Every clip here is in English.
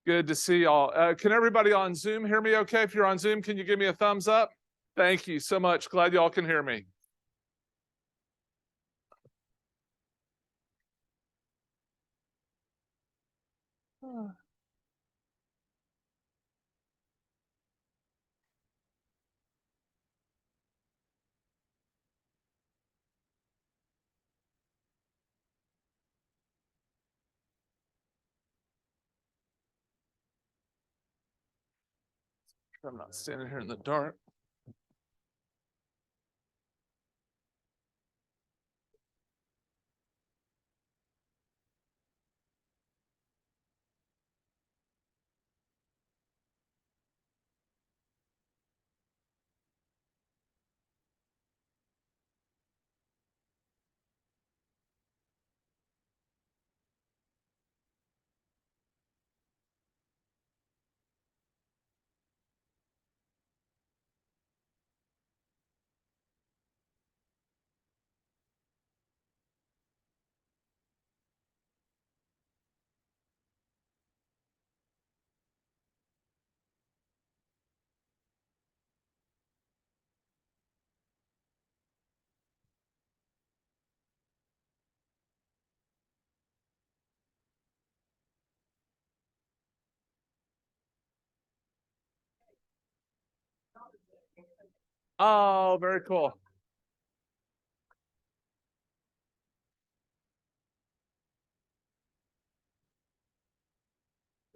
Good to see y'all. Can everybody on Zoom hear me okay? If you're on Zoom, can you give me a thumbs up? Thank you so much. Glad y'all can hear me. I'm not standing here in the dark. Oh, very cool.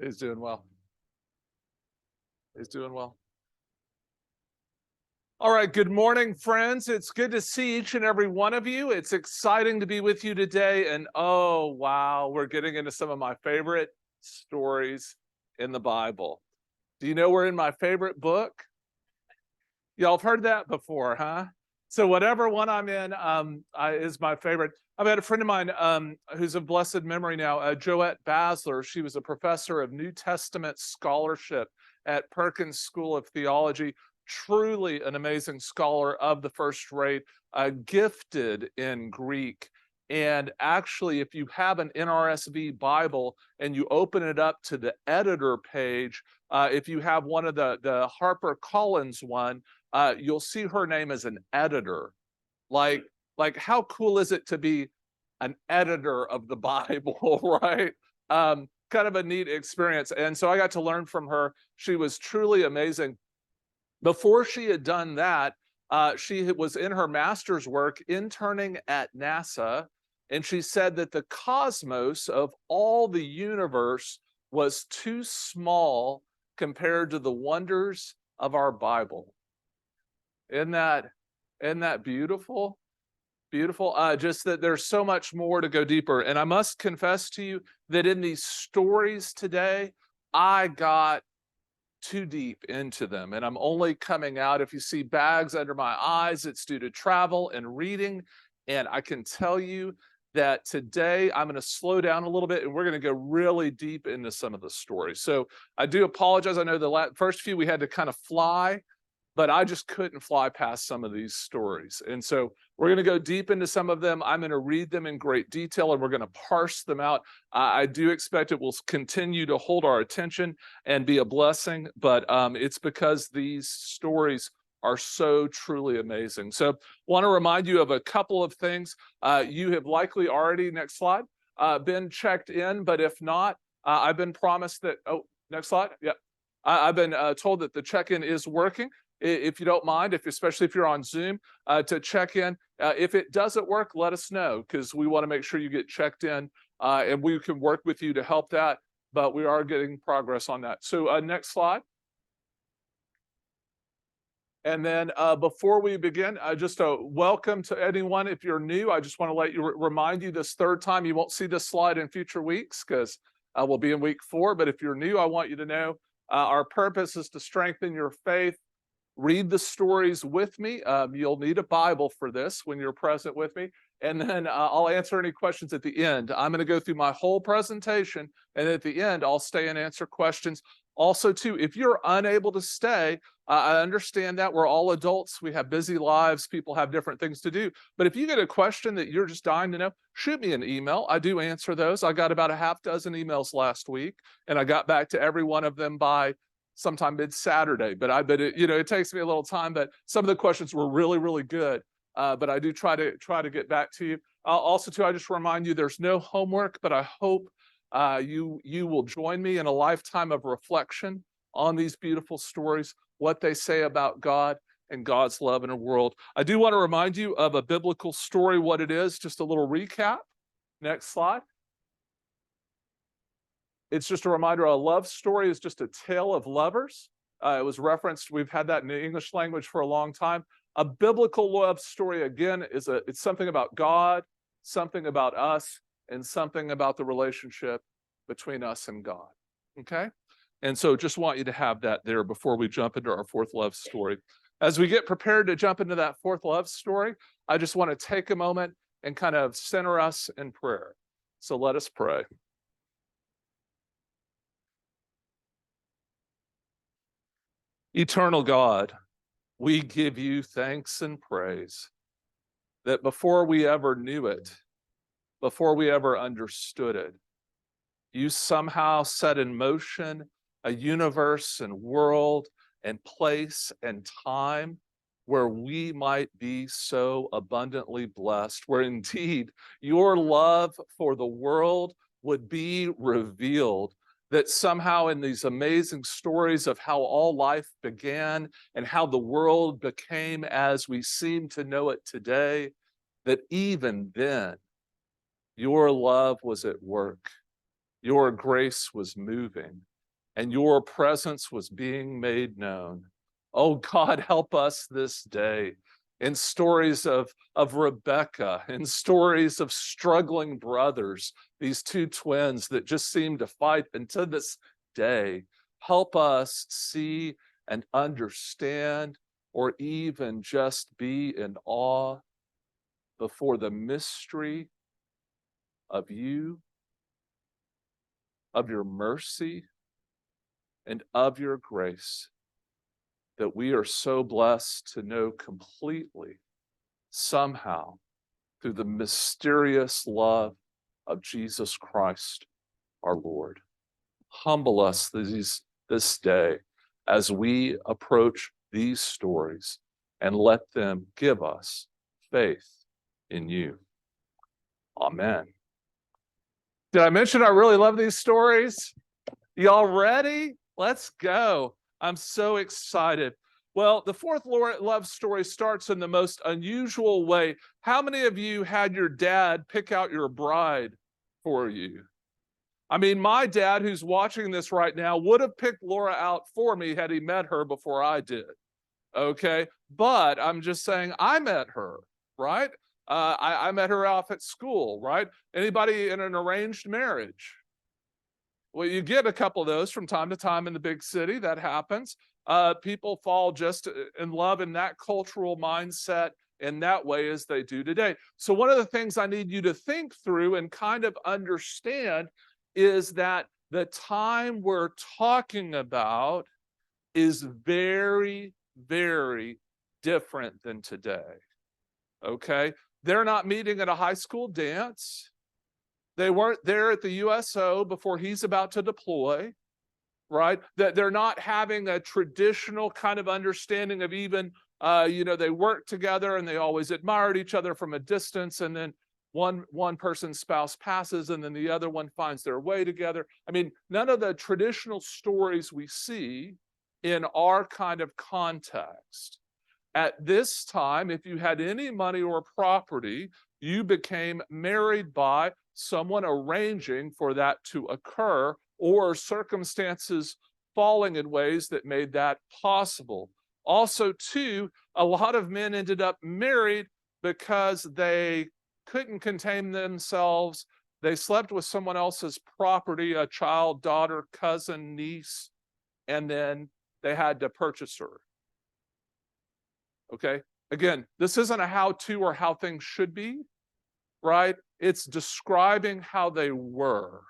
He's doing well. He's doing well. All right, good morning, friends. It's good to see each and every one of you. It's exciting to be with you today. And oh, wow, we're getting into some of my favorite stories in the Bible. Do you know we're in my favorite book? Y'all have heard that before, huh? So whatever one I'm in is my favorite. I've had a friend of mine who's of blessed memory now, Joette Basler. She was a professor of New Testament scholarship at Perkins School of Theology. Truly an amazing scholar of the first rate, gifted in Greek. And actually, if you have an NRSV Bible and you open it up to the editor page, if you have one of the Harper Collins one, you'll see her name as an editor. Like how cool is it to be an editor of the Bible, right? Kind of a neat experience. And so I got to learn from her. She was truly amazing. Before she had done that, she was in her master's work interning at NASA, and she said that the cosmos of all the universe was too small compared to the wonders of our Bible. Isn't that beautiful? Beautiful. Just that there's so much more to go deeper. And I must confess to you that in these stories today, I got too deep into them, and I'm only coming out. If you see bags under my eyes, it's due to travel and reading. And I can tell you that today I'm going to slow down a little bit, and we're going to go really deep into some of the stories. So I do apologize. I know the first few we had to kind of fly, but I just couldn't fly past some of these stories. And so we're going to go deep into some of them. I'm going to read them in great detail, and we're going to parse them out. I do expect it will continue to hold our attention and be a blessing, but it's because these stories are so truly amazing. So want to remind you of a couple of things. You have likely already, next slide, been checked in, but if not, I've been promised that, next slide, yeah. I've been told that the check-in is working. If you don't mind, especially if you're on Zoom, to check in. If it doesn't work, let us know, because we want to make sure you get checked in, and we can work with you to help that, but we are getting progress on that. So next slide. And then before we begin, just a welcome to anyone. If you're new, I just want to remind you this third time, you won't see this slide in future weeks because we'll be in week 4. But if you're new, I want you to know our purpose is to strengthen your faith. Read the stories with me. You'll need a Bible for this when you're present with me. And then I'll answer any questions at the end. I'm going to go through my whole presentation, and at the end, I'll stay and answer questions. Also, too, if you're unable to stay, I understand that we're all adults. We have busy lives. People have different things to do. But if you get a question that you're just dying to know, shoot me an email. I do answer those. I got about a half dozen emails last week, and I got back to every one of them by sometime mid-Saturday. But it takes me a little time. But some of the questions were really, really good. But I do try to get back to you. Also, too, I just remind you there's no homework, but I hope you will join me in a lifetime of reflection on these beautiful stories, what they say about God and God's love in a world. I do want to remind you of a biblical story, what it is, just a little recap. Next slide. It's just a reminder, a love story is just a tale of lovers. It was referenced, we've had that in the English language for a long time. A biblical love story, again, it's something about God, something about us, and something about the relationship between us and God, okay? And so just want you to have that there before we jump into our fourth love story. As we get prepared to jump into that fourth love story, I just want to take a moment and kind of center us in prayer. So let us pray. Eternal God, we give you thanks and praise that before we ever knew it, before we ever understood it, you somehow set in motion a universe and world and place and time where we might be so abundantly blessed, where indeed your love for the world would be revealed, that somehow in these amazing stories of how all life began and how the world became as we seem to know it today, that even then your love was at work, your grace was moving, and your presence was being made known. Oh God, help us this day in stories of Rebecca, in stories of struggling brothers, these two twins that just seem to fight. And to this day, help us see and understand, or even just be in awe before the mystery of you, of your mercy, and of your grace, that we are so blessed to know completely, somehow, through the mysterious love of Jesus Christ, our Lord. Humble us this day as we approach these stories, and let them give us faith in you. Amen. Did I mention I really love these stories? Y'all ready? Let's go. I'm so excited. Well, the fourth love story starts in the most unusual way. How many of you had your dad pick out your bride for you? I mean, my dad, who's watching this right now, would have picked Laura out for me had he met her before I did. Okay? But I'm just saying, I met her, right? I met her off at school, right? Anybody in an arranged marriage? Well, you get a couple of those from time to time in the big city. That happens. People fall just in love in that cultural mindset in that way as they do today. So one of the things I need you to think through and kind of understand is that the time we're talking about is very, very different than today. Okay? They're not meeting at a high school dance. They weren't there at the USO before he's about to deploy, right? That they're not having a traditional kind of understanding of even, they work together and they always admired each other from a distance, and then one person's spouse passes and then the other one finds their way together. I mean, none of the traditional stories we see in our kind of context. At this time, if you had any money or property, you became married by someone arranging for that to occur, or circumstances falling in ways that made that possible. Also, too, a lot of men ended up married because they couldn't contain themselves. They slept with someone else's property, a child, daughter, cousin, niece, and then they had to purchase her. Okay? Again, this isn't a how-to or how things should be, right? It's describing how they were.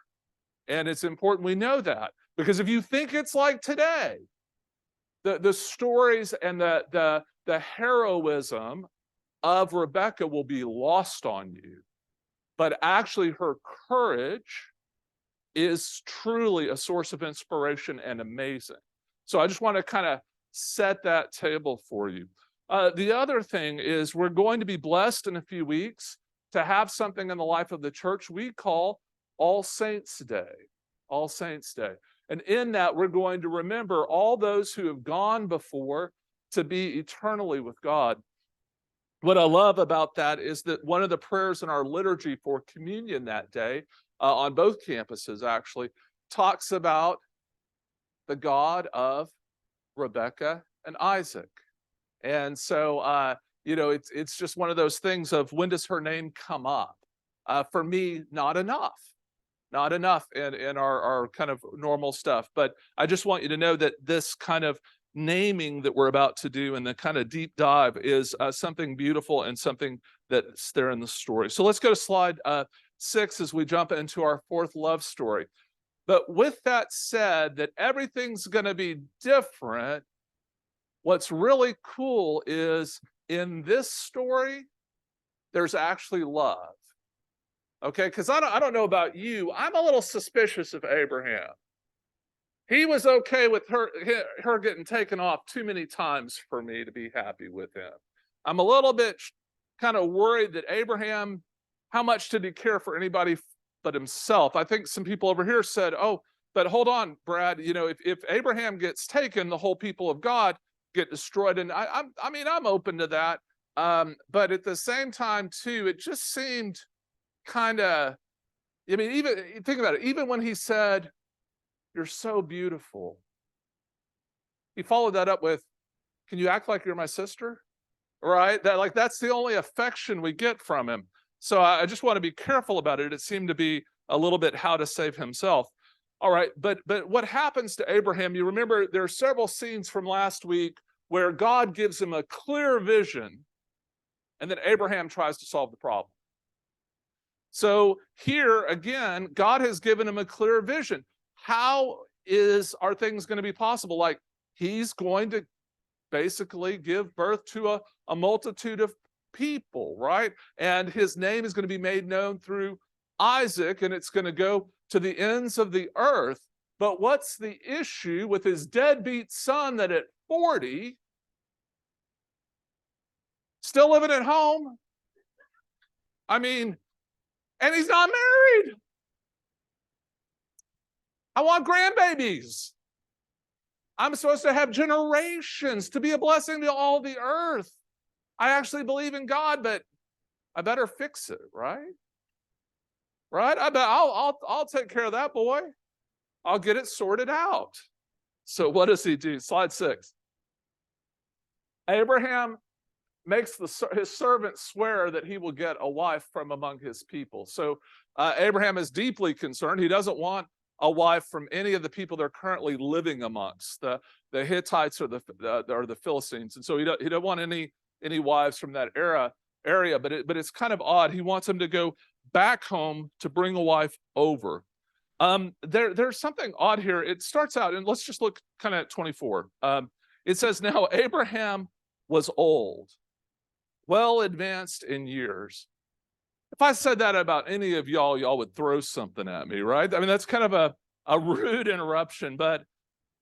And it's important we know that, because if you think it's like today, The stories and the heroism of Rebecca will be lost on you, but actually her courage is truly a source of inspiration and amazing. So I just want to kind of set that table for you. The other thing is we're going to be blessed in a few weeks to have something in the life of the church we call All Saints Day. All Saints Day. And in that, we're going to remember all those who have gone before to be eternally with God. What I love about that is that one of the prayers in our liturgy for communion that day, on both campuses actually, talks about the God of Rebecca and Isaac. And so, it's just one of those things of when does her name come up? For me, not enough. Not enough in our kind of normal stuff. But I just want you to know that this kind of naming that we're about to do and the kind of deep dive is something beautiful and something that's there in the story. So let's go to slide 6 as we jump into our fourth love story. But with that said, that everything's going to be different, what's really cool is in this story, there's actually love. Okay, because I don't know about you, I'm a little suspicious of Abraham. He was okay with her getting taken off too many times for me to be happy with him. I'm a little bit kind of worried that Abraham, how much did he care for anybody but himself? I think some people over here said, oh, but hold on, Brad, if Abraham gets taken, the whole people of God get destroyed. And I'm open to that. But at the same time, too, it just seemed kind of, even think about it, even when he said, "You're so beautiful," he followed that up with, "Can you act like you're my sister?" Right? That's the only affection we get from him. So I just want to be careful about it. It seemed to be a little bit how to save himself. All right, but what happens to Abraham? You remember there are several scenes from last week where God gives him a clear vision, and then Abraham tries to solve the problem. So here again, God has given him a clear vision. How are things going to be possible? Like he's going to basically give birth to a multitude of people, right? And his name is going to be made known through Isaac, and it's going to go to the ends of the earth. But what's the issue with his deadbeat son that at 40, still living at home? And he's not married. I want grandbabies. I'm supposed to have generations to be a blessing to all the earth. I actually believe in God, but I better fix it, right? Right? I'll take care of that boy. I'll get it sorted out. So what does he do? Slide 6. Abraham makes his servant swear that he will get a wife from among his people. So Abraham is deeply concerned. He doesn't want a wife from any of the people they're currently living amongst, the Hittites or the Philistines. And so he don't want any wives from that area. But it's kind of odd. He wants him to go back home to bring a wife over. There's something odd here. It starts out, and let's just look kind of at 24. It says, now Abraham was old, well advanced in years. If I said that about any of y'all would throw something at me, right? That's kind of a rude interruption, but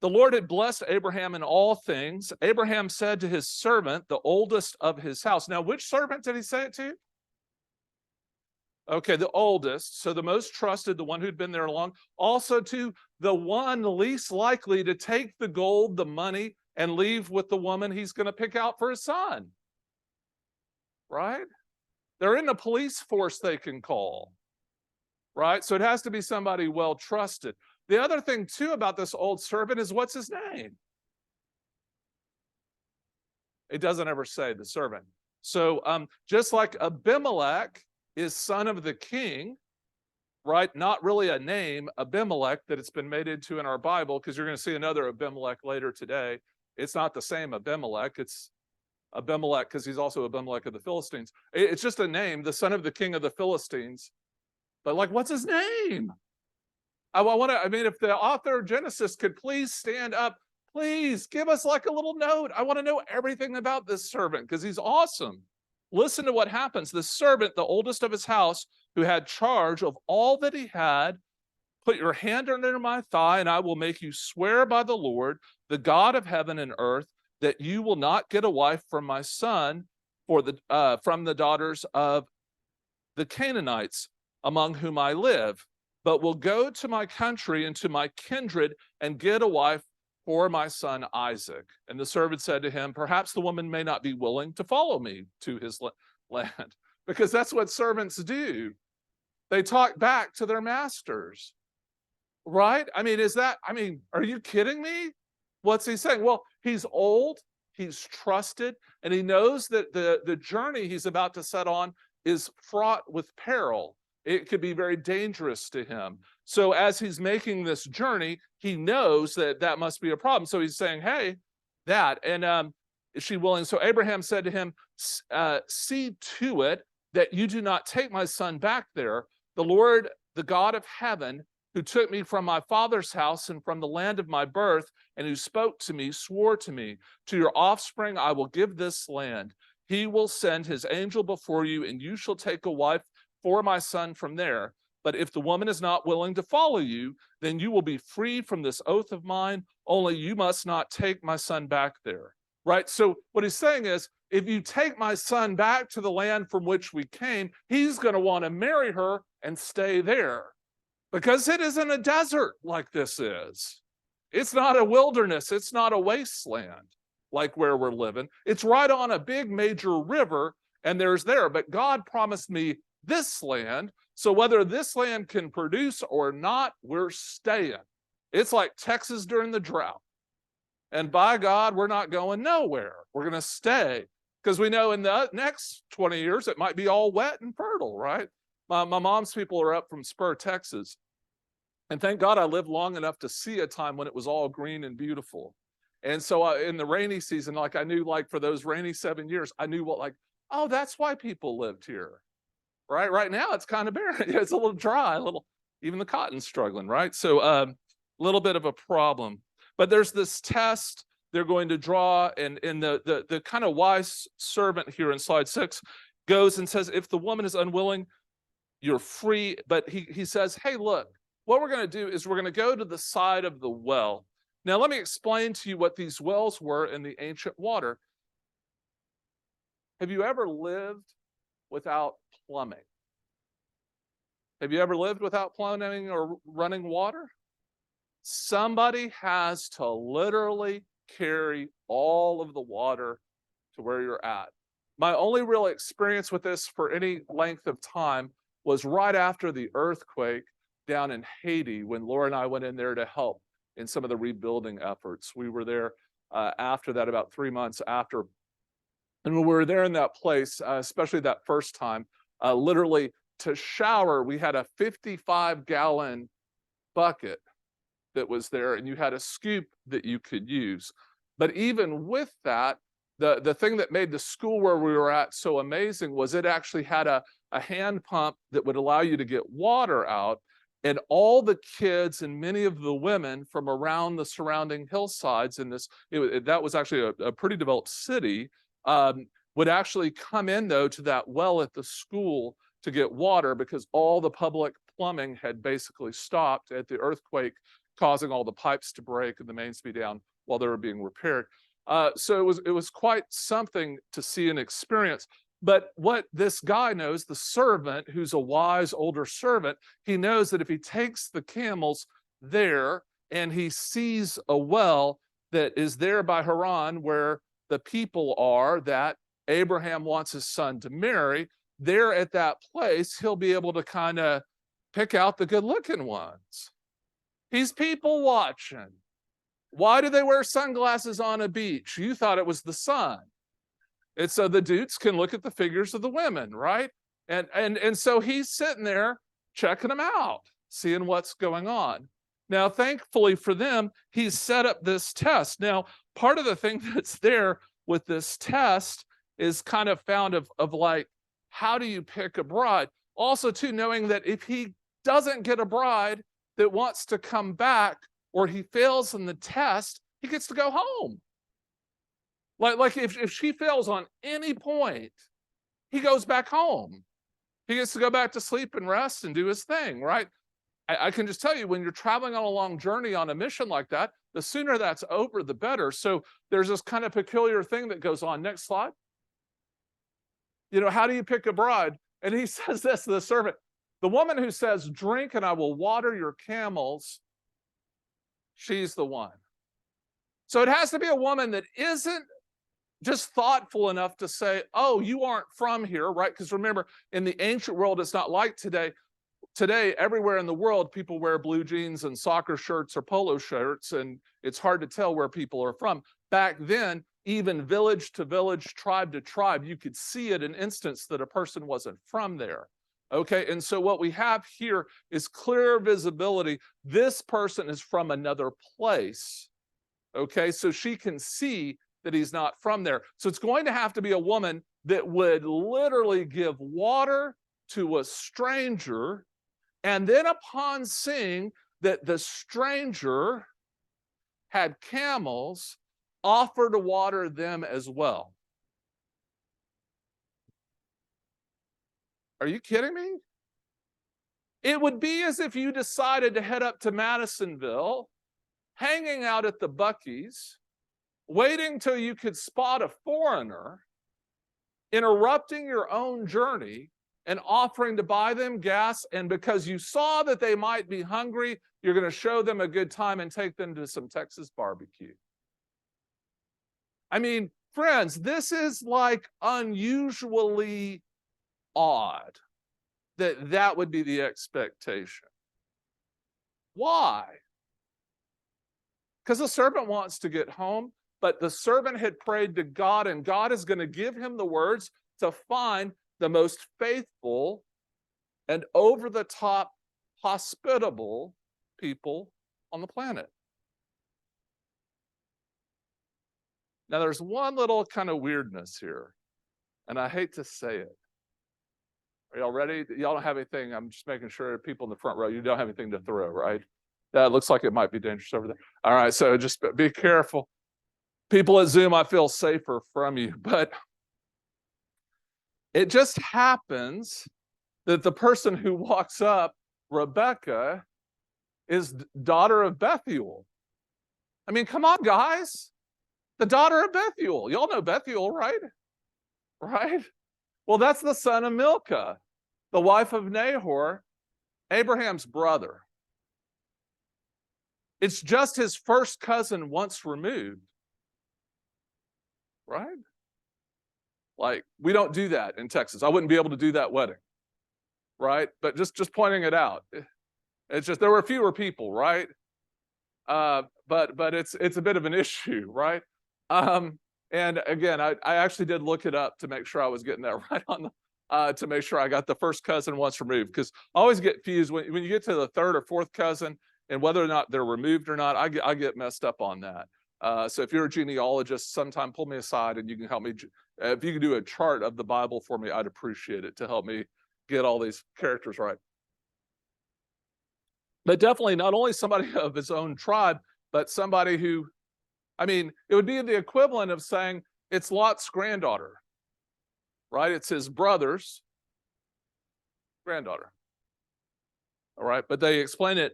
the Lord had blessed Abraham in all things. Abraham said to his servant, the oldest of his house. Now, which servant did he say it to? Okay, the oldest, so the most trusted, the one who'd been there long. Also to the one least likely to take the gold, the money, and leave with the woman he's going to pick out for his son. Right? There isn't a police force they can call. Right? So it has to be somebody well trusted. The other thing, too, about this old servant is what's his name? It doesn't ever say the servant. So just like Abimelech is son of the king, right? Not really a name, Abimelech, that it's been made into in our Bible, because you're going to see another Abimelech later today. It's not the same Abimelech. It's Abimelech because he's also Abimelech of the Philistines. It's just a name, the son of the king of the Philistines. But what's his name? If the author of Genesis could please stand up, please give us like a little note. I want to know everything about this servant because he's awesome. Listen to what happens. The servant, the oldest of his house, who had charge of all that he had, put your hand under my thigh, and I will make you swear by the Lord, the God of heaven and earth, that you will not get a wife from my son from the daughters of the Canaanites among whom I live, but will go to my country and to my kindred and get a wife for my son Isaac. And the servant said to him, perhaps the woman may not be willing to follow me to his land, because that's what servants do. They talk back to their masters, right? I mean, are you kidding me? What's he saying? Well, he's old, he's trusted, and he knows that the journey he's about to set on is fraught with peril. It could be very dangerous to him. So as he's making this journey, he knows that must be a problem. So he's saying, hey, is she willing? So Abraham said to him, see to it that you do not take my son back there. The Lord, the God of heaven, who took me from my father's house and from the land of my birth, and who spoke to me, swore to me, to your offspring I will give this land. He will send his angel before you, and you shall take a wife for my son from there. But if the woman is not willing to follow you, then you will be free from this oath of mine, only you must not take my son back there. Right? So what he's saying is, if you take my son back to the land from which we came, he's going to want to marry her and stay there. Because it isn't a desert like this is. It's not a wilderness. It's not a wasteland like where we're living. It's right on a big major river, and but God promised me this land, so whether this land can produce or not, we're staying. It's like Texas during the drought. And by God, we're not going nowhere. We're going to stay, because we know in the next 20 years, it might be all wet and fertile, right? My mom's people are up from Spur, Texas. And thank God I lived long enough to see a time when it was all green and beautiful. And so in the rainy season, I knew for those rainy 7 years, I knew oh, that's why people lived here, right? Right now, it's kind of barren. It's a little dry, even the cotton's struggling, right? So a little bit of a problem. But there's this test they're going to draw, and the kind of wise servant here in slide 6 goes and says, if the woman is unwilling, you're free. But he says, hey, look, what we're going to do is we're going to go to the side of the well. Now, let me explain to you what these wells were in the ancient water. Have you ever lived without plumbing? Have you ever lived without plumbing or running water? Somebody has to literally carry all of the water to where you're at. My only real experience with this for any length of time was right after the earthquake down in Haiti, when Laura and I went in there to help in some of the rebuilding efforts. We were there after that, about 3 months after. And when we were there in that place, especially that first time, literally to shower, we had a 55-gallon bucket that was there, and you had a scoop that you could use. But even with that, the thing that made the school where we were at so amazing was it actually had a hand pump that would allow you to get water out. And all the kids and many of the women from around the surrounding hillsides in this, that was actually a pretty developed city, would actually come in, though, to that well at the school to get water, because all the public plumbing had basically stopped at the earthquake, causing all the pipes to break and the mains to be down while they were being repaired. So it was quite something to see and experience. But what this guy knows, the servant, who's a wise older servant, he knows that if he takes the camels there and he sees a well that is there by Haran, where the people are that Abraham wants his son to marry, there at that place, he'll be able to kind of pick out the good-looking ones. He's people watching. Why do they wear sunglasses on a beach? You thought it was the sun. It's so the dudes can look at the figures of the women, right? And so he's sitting there checking them out, seeing what's going on. Now, thankfully for them, he's set up this test. Now, part of the thing that's there with this test is kind of found of how do you pick a bride? Also, too, knowing that if he doesn't get a bride that wants to come back, or he fails in the test, he gets to go home. Like if she fails on any point, he goes back home. He gets to go back to sleep and rest and do his thing, right? I can just tell you, when you're traveling on a long journey on a mission like that, the sooner that's over, the better. So there's this kind of peculiar thing that goes on. Next slide. How do you pick a bride? And he says this to the servant: the woman who says, drink and I will water your camels, she's the one. So it has to be a woman that isn't just thoughtful enough to say, oh, you aren't from here, right? Because remember, in the ancient world, it's not like today. Today, everywhere in the world, people wear blue jeans and soccer shirts or polo shirts, and it's hard to tell where people are from. Back then, even village to village, tribe to tribe, you could see at an instance that a person wasn't from there. Okay, and so what we have here is clear visibility. This person is from another place. Okay, so she can see that he's not from there. So it's going to have to be a woman that would literally give water to a stranger, and then upon seeing that the stranger had camels, offer to water them as well. Are you kidding me? It would be as if you decided to head up to Madisonville, hanging out at the Buc-ee's, waiting till you could spot a foreigner, interrupting your own journey, and offering to buy them gas, and because you saw that they might be hungry, you're going to show them a good time and take them to some Texas barbecue. I mean, friends, this is like unusually odd that would be the expectation. Why? Because the servant wants to get home, but the servant had prayed to God, and God is going to give him the words to find the most faithful and over-the-top hospitable people on the planet. Now, there's one little kind of weirdness here, and I hate to say it. Are y'all ready? Y'all don't have anything. I'm just making sure people in the front row, you don't have anything to throw, right? That looks like it might be dangerous over there. All right, so just be careful. People at Zoom, I feel safer from you, but it just happens that the person who walks up, Rebecca, is daughter of Bethuel. I mean, come on, guys. The daughter of Bethuel. Y'all know Bethuel, right? Right? Well, that's the son of Milcah, the wife of Nahor, Abraham's brother. It's just his first cousin once removed. Right? Like, we don't do that in Texas. I wouldn't be able to do that wedding. Right? But just pointing it out. It's just there were fewer people, right? But it's a bit of an issue, right? And again, I actually did look it up to make sure I was getting that right on the, to make sure I got the first cousin once removed, because I always get confused when you get to the third or fourth cousin and whether or not they're removed or not. I get messed up on that. So if you're a genealogist, sometime pull me aside and you can help me. If you can do a chart of the Bible for me, I'd appreciate it to help me get all these characters right. But definitely not only somebody of his own tribe, but somebody who, I mean, it would be the equivalent of saying it's Lot's granddaughter, right? It's his brother's granddaughter. All right, but they explain it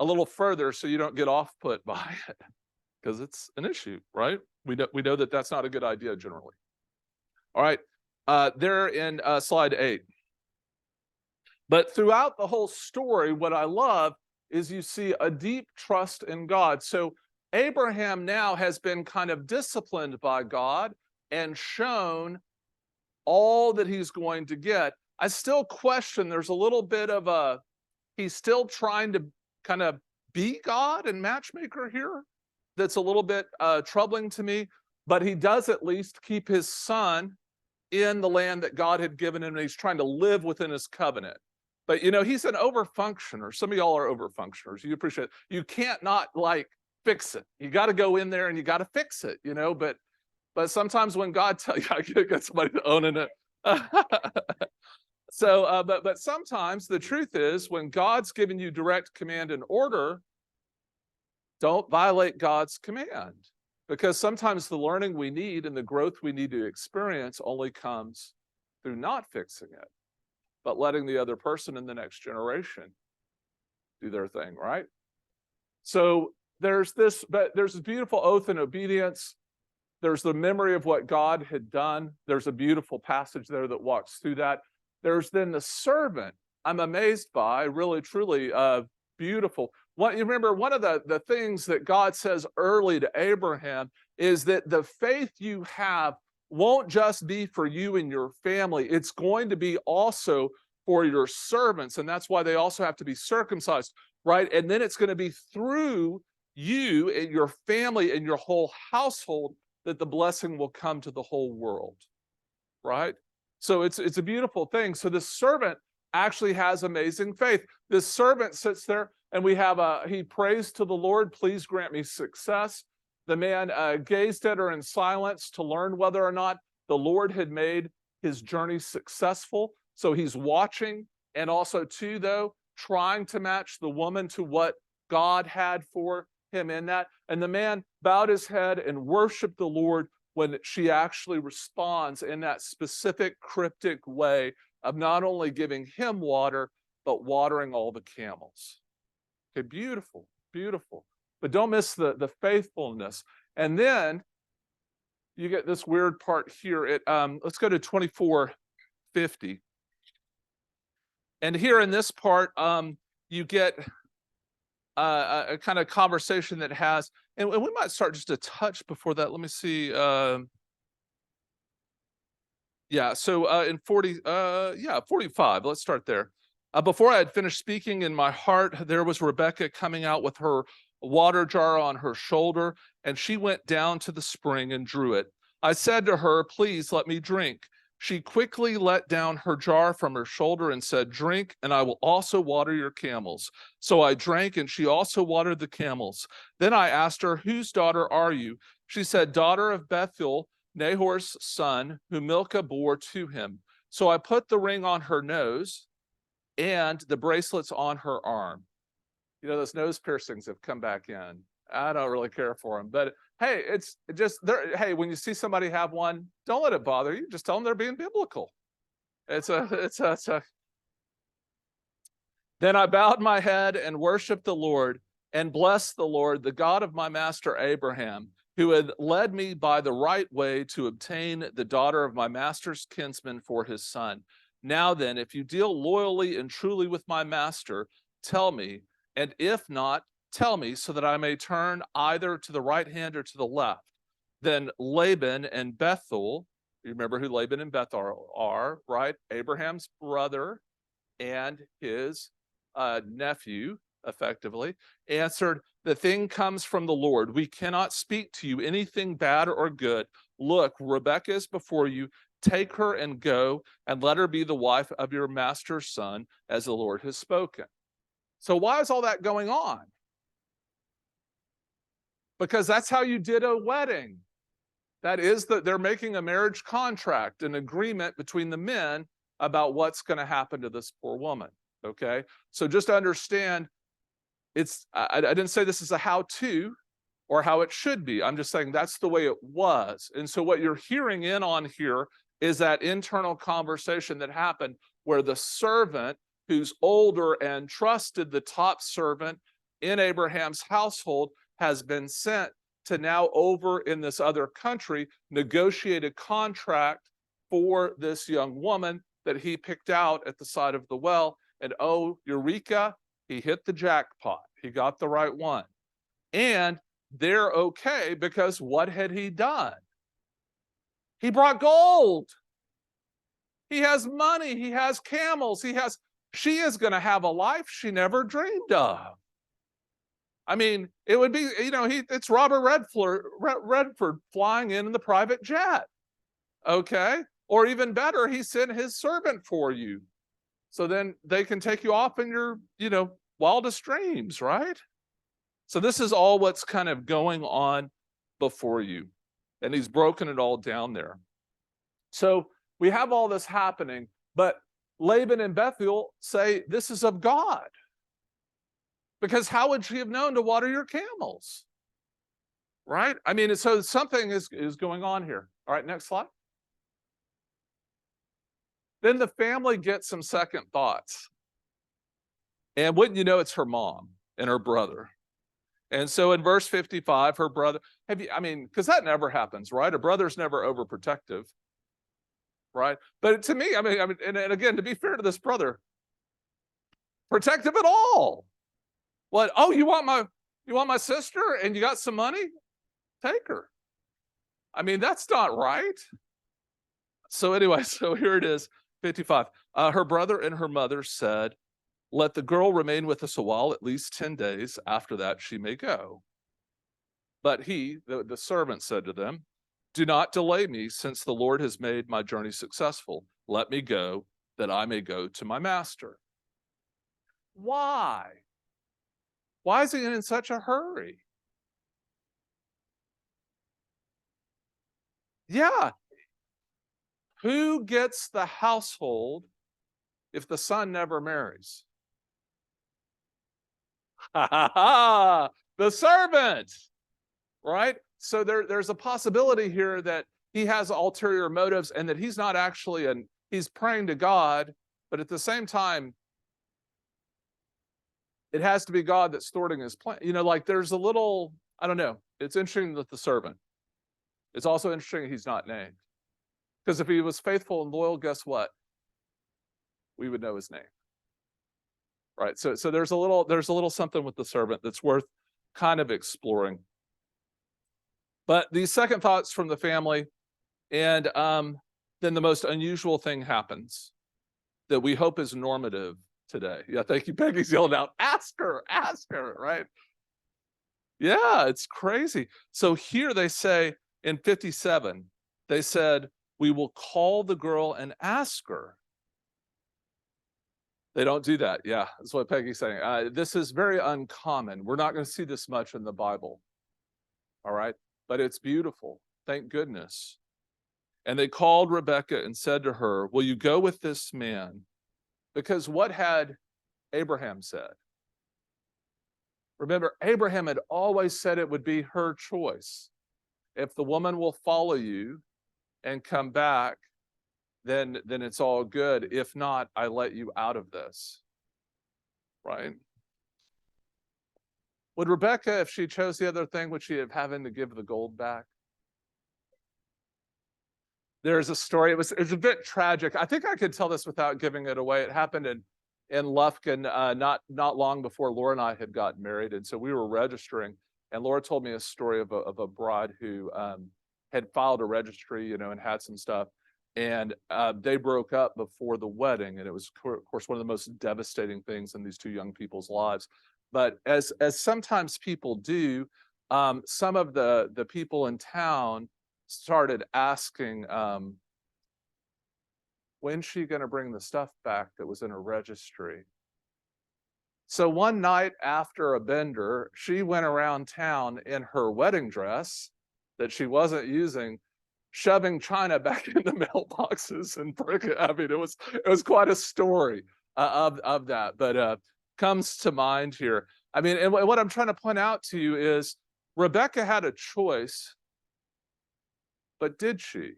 a little further so you don't get off put by it, because it's an issue, right? We know that that's not a good idea generally. All right, there in slide 8. But throughout the whole story, what I love is you see a deep trust in God. So Abraham now has been kind of disciplined by God and shown all that he's going to get. I still question, there's a little bit of he's still trying to kind of be God and matchmaker here. That's a little bit troubling to me, but he does at least keep his son in the land that God had given him, and he's trying to live within his covenant. But, you know, he's an overfunctioner. Some of y'all are overfunctioners. You appreciate it. You can't not, like, fix it. You got to go in there and you got to fix it, you know. But sometimes when God tells you, I get somebody to own it. So, but sometimes the truth is when God's given you direct command and order, Don't violate God's command, because sometimes the learning we need and the growth we need to experience only comes through not fixing it, but letting the other person in the next generation do their thing, right? So there's this beautiful oath and obedience. There's the memory of what God had done. There's a beautiful passage there that walks through that. There's then the servant. I'm amazed by, really, truly beautiful. You remember, one of the things that God says early to Abraham is that the faith you have won't just be for you and your family. It's going to be also for your servants. And that's why they also have to be circumcised, right? And then it's going to be through you and your family and your whole household that the blessing will come to the whole world, right? So it's a beautiful thing. So this servant actually has amazing faith. This servant sits there, and he prays to the Lord, please grant me success. The man gazed at her in silence to learn whether or not the Lord had made his journey successful. So he's watching, and also too, though, trying to match the woman to what God had for him in that. And the man bowed his head and worshiped the Lord when she actually responds in that specific cryptic way of not only giving him water, but watering all the camels. Okay, beautiful, beautiful. But don't miss the faithfulness. And then you get this weird part here. Let's go to 24:50. And here in this part, you get a kind of conversation that has, and we might start just a touch before that. Let me see. Yeah, so in 45, let's start there. Before I had finished speaking, in my heart, there was Rebekah coming out with her water jar on her shoulder, and she went down to the spring and drew it. I said to her, please let me drink. She quickly let down her jar from her shoulder and said, drink, and I will also water your camels. So I drank, and she also watered the camels. Then I asked her, whose daughter are you? She said, daughter of Bethuel, Nahor's son, whom Milcah bore to him. So I put the ring on her nose and the bracelets on her arm. You know, those nose piercings have come back in. I don't really care for them, but hey, it's just there. Hey, when you see somebody have one, don't let it bother you. Just tell them they're being biblical. Then I bowed my head and worshiped the Lord and blessed the Lord, the God of my master Abraham, who had led me by the right way to obtain the daughter of my master's kinsman for his son. Now then, if you deal loyally and truly with my master, tell me, and if not, tell me, so that I may turn either to the right hand or to the left. Then Laban and Bethuel, you remember who Laban and Bethuel are, right? Abraham's brother and his nephew, effectively, answered, the thing comes from the Lord. We cannot speak to you anything bad or good. Look, Rebekah is before you. Take her and go, and let her be the wife of your master's son, as the Lord has spoken. So why is all that going on? Because that's how you did a wedding. That is that they're making a marriage contract, an agreement between the men about what's going to happen to this poor woman. Okay, so just understand, I didn't say this is a how-to or how it should be. I'm just saying that's the way it was. And so what you're hearing in on here is that internal conversation that happened where the servant, who's older and trusted the top servant in Abraham's household, has been sent to now over in this other country negotiate a contract for this young woman that he picked out at the side of the well. And oh, Eureka, he hit the jackpot. He got the right one. And they're okay because what had he done? He brought gold. He has money. He has camels. She is going to have a life she never dreamed of. I mean, it would be, it's Robert Redford flying in the private jet. Okay? Or even better, he sent his servant for you. So then they can take you off in your, wildest dreams, right? So this is all what's kind of going on before you. And he's broken it all down there. So we have all this happening, but Laban and Bethuel say this is of God. Because how would she have known to water your camels? Right? I mean, so something is going on here. All right, next slide. Then the family gets some second thoughts. And wouldn't you know, it's her mom and her brother. And so in verse 55, her brother, I mean, because that never happens, right? A brother's never overprotective, right? But to me, and again, to be fair to this brother, protective at all. What? Oh, you want my sister and you got some money? Take her. I mean, that's not right. So anyway, so here it is, 55. Her brother and her mother said, let the girl remain with us a while, at least 10 days. After that, she may go. But he, the servant, said to them, do not delay me, since the Lord has made my journey successful. Let me go, that I may go to my master. Why? Why is he in such a hurry? Yeah. Who gets the household if the son never marries? The servant, right? So there's a possibility here that he has ulterior motives and that he's not actually, he's praying to God, but at the same time, it has to be God that's thwarting his plan. You know, like there's a little, I don't know. It's interesting that the servant. It's also interesting he's not named. Because if he was faithful and loyal, guess what? We would know his name. Right. So there's a little something with the servant that's worth kind of exploring. But these second thoughts from the family, and then the most unusual thing happens that we hope is normative today. Yeah, thank you. Peggy's yelling out, ask her, right? Yeah, it's crazy. So here they say in 57, they said, we will call the girl and ask her. They don't do that. Yeah, that's what Peggy's saying. This is very uncommon. We're not going to see this much in the Bible. All right, but it's beautiful. Thank goodness. And they called Rebekah and said to her, will you go with this man? Because what had Abraham said? Remember, Abraham had always said it would be her choice. If the woman will follow you and come back, then it's all good. If not, I let you out of this. Right? Would Rebekah, if she chose the other thing, would she have having to give the gold back? There's a story. It was a bit tragic. I think I could tell this without giving it away. It happened in Lufkin not long before Laura and I had gotten married, and so we were registering. And Laura told me a story of a bride who had filed a registry, and had some stuff, and they broke up before the wedding, and it was, of course, one of the most devastating things in these two young people's lives. But as sometimes people do, some of the people in town started asking, when's she going to bring the stuff back that was in her registry? So one night after a bender, she went around town in her wedding dress that she wasn't using, shoving china back in the mailboxes and I mean, it was quite a story of that, but comes to mind here. I mean, and what I'm trying to point out to you is Rebekah had a choice, but did she?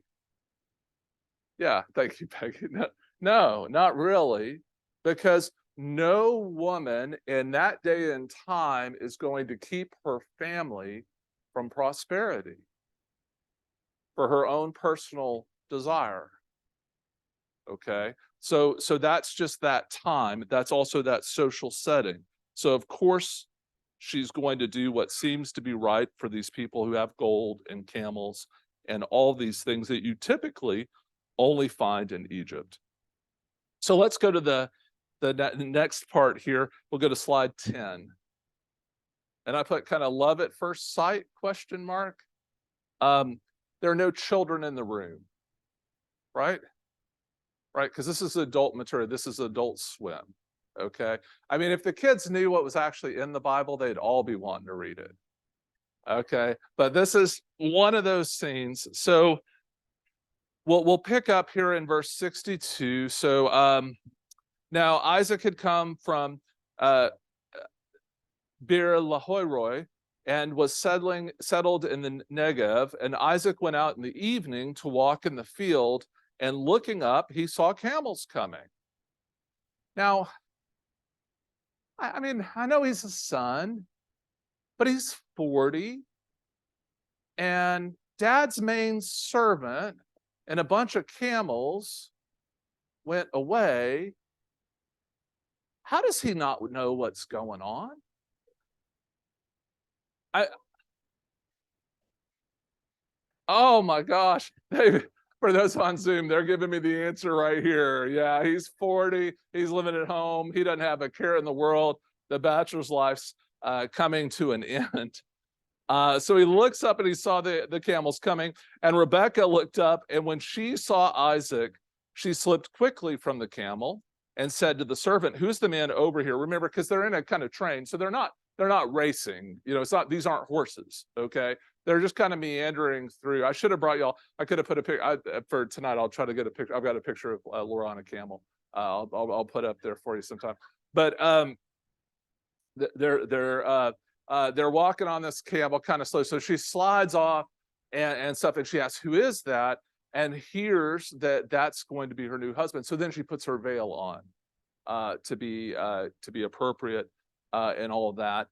Yeah, thank you, Peggy. No, not really, because no woman in that day and time is going to keep her family from prosperity for her own personal desire. Okay, so that's just that time. That's also that social setting. So of course she's going to do what seems to be right for these people who have gold and camels and all these things that you typically only find in Egypt. So let's go to the next part here. We'll go to slide 10. And I put kind of love at first sight, question mark. There are no children in the room, right? Right, because this is adult material. This is Adult Swim, okay? I mean, if the kids knew what was actually in the Bible, they'd all be wanting to read it, okay? But this is one of those scenes. So we'll pick up here in verse 62. So now Isaac had come from Bir Lahoiroi, and was settled in the Negev. And Isaac went out in the evening to walk in the field, and looking up, he saw camels coming. Now, I mean, I know he's a son, but he's 40, and dad's main servant and a bunch of camels went away. How does he not know what's going on? Oh my gosh. For those on Zoom, they're giving me the answer right here. Yeah, he's 40. He's living at home. He doesn't have a care in the world. The bachelor's life's coming to an end. So he looks up and he saw the camels coming. And Rebecca looked up, and when she saw Isaac, she slipped quickly from the camel and said to the servant, "Who's the man over here?" Remember, because they're in a kind of train, so they're not racing. It's not, these aren't horses, okay? They're just kind of meandering through. I should have brought y'all. I could have put a picture for tonight. I'll try to get a picture. I've got a picture of Laura on a camel. I'll put up there for you sometime. But they're walking on this camel kind of slow. So she slides off and stuff, and she asks, "Who is that?" And hears that that's going to be her new husband. So then she puts her veil on to be appropriate and all of that.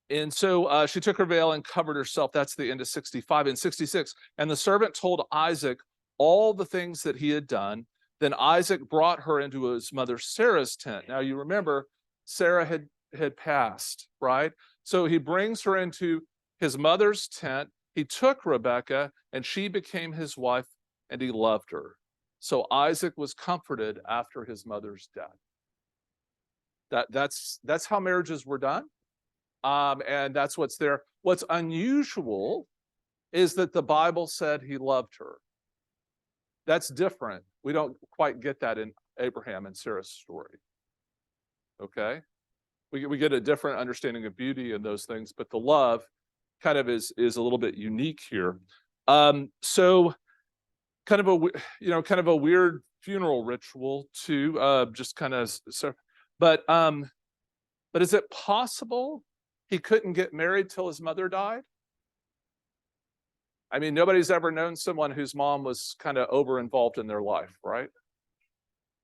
And so she took her veil and covered herself. That's the end of 65. In 66, and the servant told Isaac all the things that he had done. Then Isaac brought her into his mother Sarah's tent. Now you remember, Sarah had passed, right? So he brings her into his mother's tent. He took Rebekah, and she became his wife, and he loved her. So Isaac was comforted after his mother's death. That's how marriages were done. And that's what's there. What's unusual is that the Bible said he loved her. That's different. We don't quite get that in Abraham and Sarah's story. Okay? We get a different understanding of beauty and those things, but the love kind of is a little bit unique here. So kind of a weird funeral ritual too, just kind of so, but is it possible he couldn't get married till his mother died? I mean, nobody's ever known someone whose mom was kind of over involved in their life, right?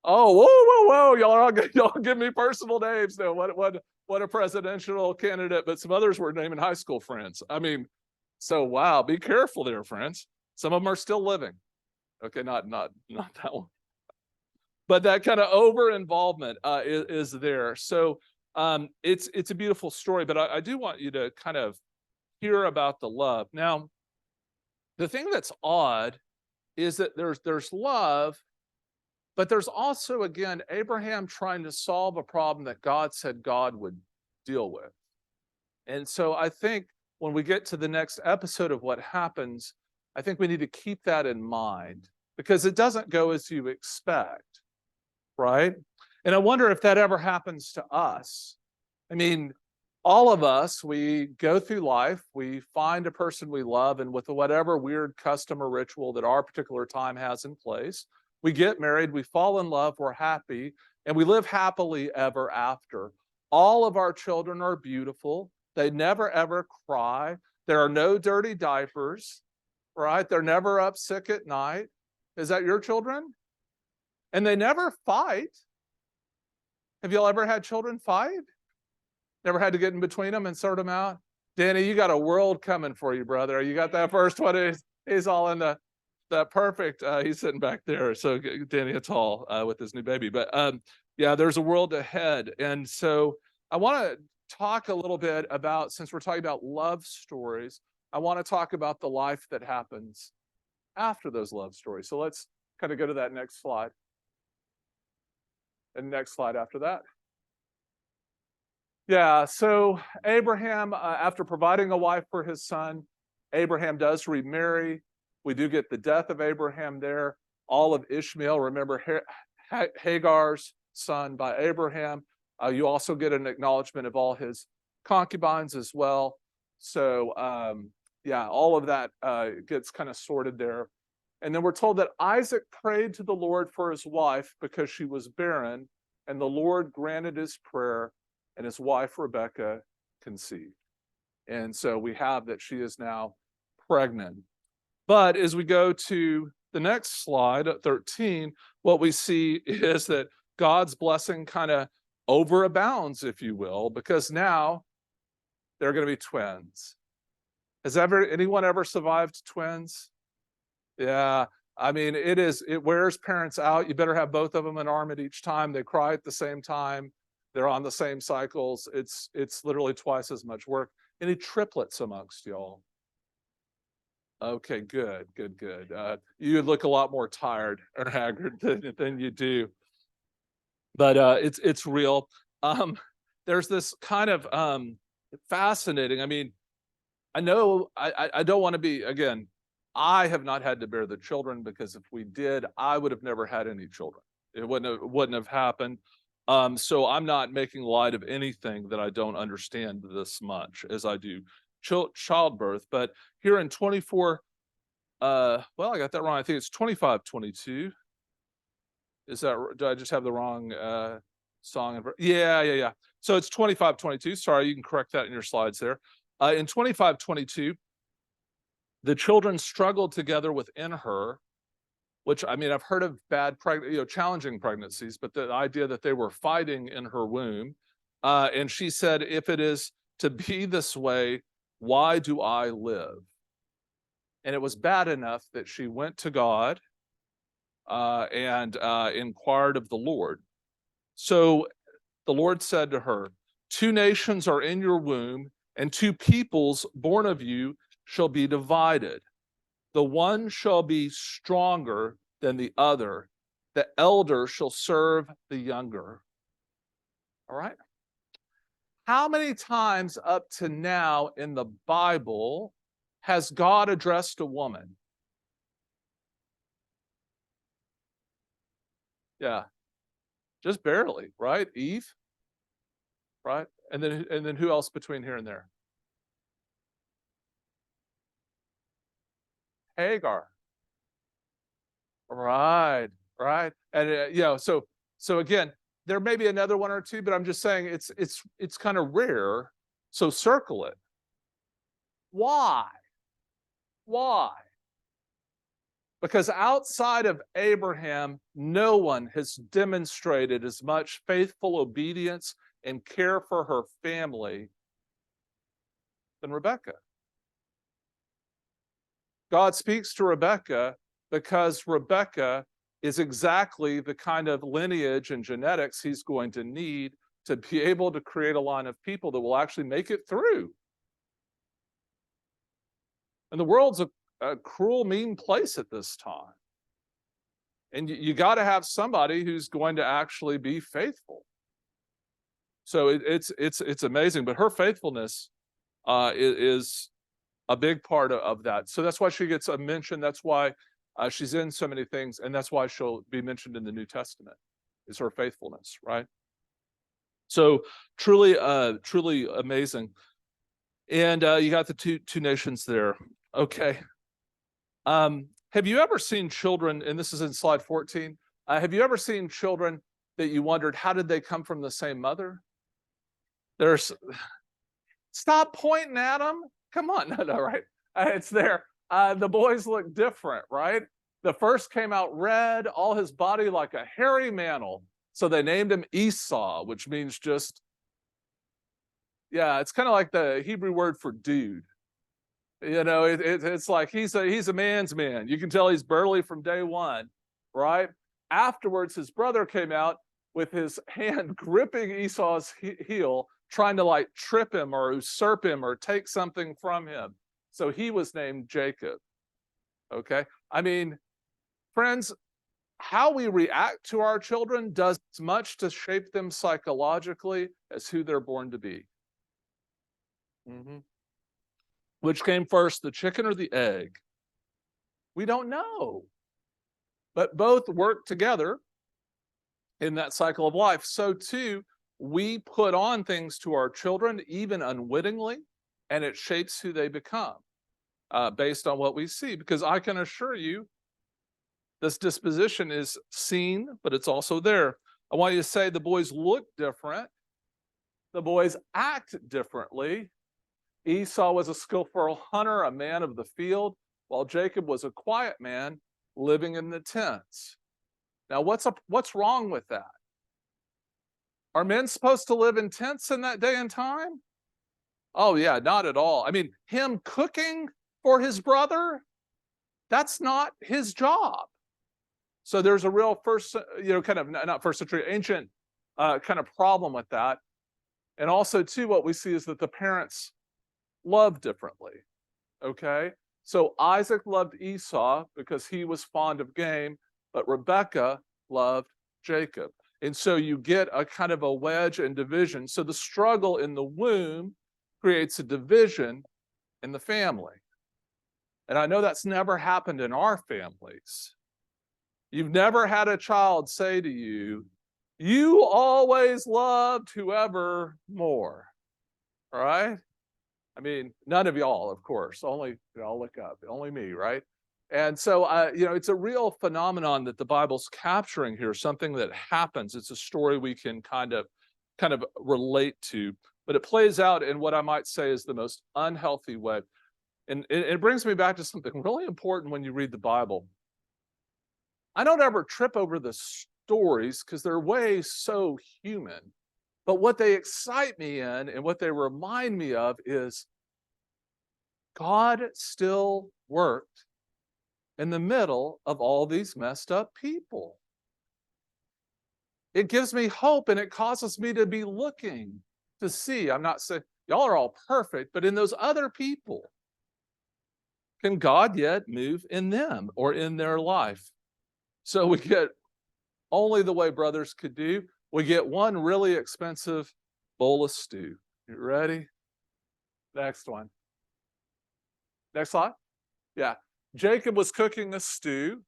Oh, whoa! Y'all give me personal names though. What a presidential candidate, but some others were naming high school friends. I mean, so wow, be careful there, friends. Some of them are still living. Okay, not that one. But that kind of over involvement is there. So it's a beautiful story, but I do want you to kind of hear about the love. Now, the thing that's odd is that there's love, but there's also, again, Abraham trying to solve a problem that God said God would deal with. And so I think when we get to the next episode of what happens, I think we need to keep that in mind, because it doesn't go as you expect, right? And I wonder if that ever happens to us. I mean, all of us, we go through life, we find a person we love, and with whatever weird custom or ritual that our particular time has in place, we get married, we fall in love, we're happy, and we live happily ever after. All of our children are beautiful. They never, ever cry. There are no dirty diapers, right? They're never up sick at night. Is that your children? And they never fight. Have y'all ever had children fight? Never had to get in between them and sort them out? Danny, you got a world coming for you, brother. You got that first one. He's all in the perfect. He's sitting back there. So Danny, it's all with his new baby. But yeah, there's a world ahead. And so I want to talk a little bit about, since we're talking about love stories, I want to talk about the life that happens after those love stories. So let's kind of go to that next slide. And next slide after that. Yeah, so Abraham, after providing a wife for his son, Abraham does remarry. We do get the death of Abraham there. All of Ishmael, remember Hagar's son by Abraham. You also get an acknowledgement of all his concubines as well. So yeah, all of that gets kind of sorted there. And then we're told that Isaac prayed to the Lord for his wife because she was barren, and the Lord granted his prayer, and his wife Rebecca conceived. And so we have that she is now pregnant. But as we go to the next slide at 13, what we see is that God's blessing kind of overabounds, if you will, because now they're going to be twins. Has anyone ever survived twins? Yeah. I mean, it wears parents out. You better have both of them an arm at each time. They cry at the same time. They're on the same cycles. It's literally twice as much work. Any triplets amongst y'all? Okay, good. You look a lot more tired or haggard than you do. But it's real. There's this kind of fascinating. I mean, I know I don't want to be, again, I have not had to bear the children, because if we did, I would have never had any children. It wouldn't have happened. So I'm not making light of anything that I don't understand this much as I do childbirth. But here in 24, well, I got that wrong. I think it's 25:22. Is that, do I just have the wrong song? Yeah. So it's 25:22. Sorry, you can correct that in your slides there. In 25:22, the children struggled together within her, which, I mean, I've heard of challenging pregnancies, but the idea that they were fighting in her womb. And she said, if it is to be this way, why do I live? And it was bad enough that she went to God and inquired of the Lord. So the Lord said to her, 2 nations are in your womb, and 2 peoples born of you shall be divided. The one shall be stronger than the other. The elder shall serve the younger. All right. How many times up to now in the Bible has God addressed a woman? Yeah, just barely, right? Eve, right? And then who else between here and there? Hagar. Right. And so again, there may be another one or two, but I'm just saying it's kind of rare. So circle it. Why? Because outside of Abraham, no one has demonstrated as much faithful obedience and care for her family than Rebecca. God speaks to Rebecca because Rebecca is exactly the kind of lineage and genetics he's going to need to be able to create a line of people that will actually make it through. And the world's a cruel, mean place at this time. And you got to have somebody who's going to actually be faithful. So it's amazing. But her faithfulness is a big part of that. So that's why she gets a mention. That's why she's in so many things, and that's why she'll be mentioned in the New Testament, is her faithfulness, right? So truly amazing. And you got the two nations there. Okay. Have you ever seen children, and this is in slide 14, have you ever seen children that you wondered, how did they come from the same mother? Stop pointing at them. Come on. No, right? It's there. The boys look different, right? The first came out red, all his body like a hairy mantle. So they named him Esau, which means just, yeah, it's kind of like the Hebrew word for dude. You know, it's like he's a man's man. You can tell he's burly from day one, right? Afterwards, his brother came out with his hand gripping Esau's heel, trying to like trip him or usurp him or take something from him. So he was named Jacob. Okay. I mean, friends, how we react to our children does as much to shape them psychologically as who they're born to be. Mm-hmm. Which came first, the chicken or the egg? We don't know. But both work together in that cycle of life. So too, we put on things to our children, even unwittingly, and it shapes who they become based on what we see. Because I can assure you, this disposition is seen, but it's also there. I want you to say the boys look different. The boys act differently. Esau was a skillful hunter, a man of the field, while Jacob was a quiet man living in the tents. Now, what's wrong with that? Are men supposed to live in tents in that day and time? Oh, yeah, not at all. I mean, him cooking for his brother, that's not his job. So there's a real first, kind of not first century, ancient kind of problem with that. And also, too, what we see is that the parents love differently. Okay? So Isaac loved Esau because he was fond of game, but Rebekah loved Jacob. And so you get a kind of a wedge and division. So the struggle in the womb creates a division in the family. And I know that's never happened in our families. You've never had a child say to you, you always loved whoever more. All right? I mean, none of y'all, of course. Only, y'all look up. Only me, right? And so, it's a real phenomenon that the Bible's capturing here, something that happens. It's a story we can kind of relate to, but it plays out in what I might say is the most unhealthy way. And it brings me back to something really important when you read the Bible. I don't ever trip over the stories because they're way so human. But what they excite me in and what they remind me of is God still worked in the middle of all these messed up people. It gives me hope and it causes me to be looking to see. I'm not saying y'all are all perfect, but in those other people, can God yet move in them or in their life? So we get only the way brothers could do. We get one really expensive bowl of stew. You ready? Next one. Next slide. Yeah. Jacob was cooking a stew.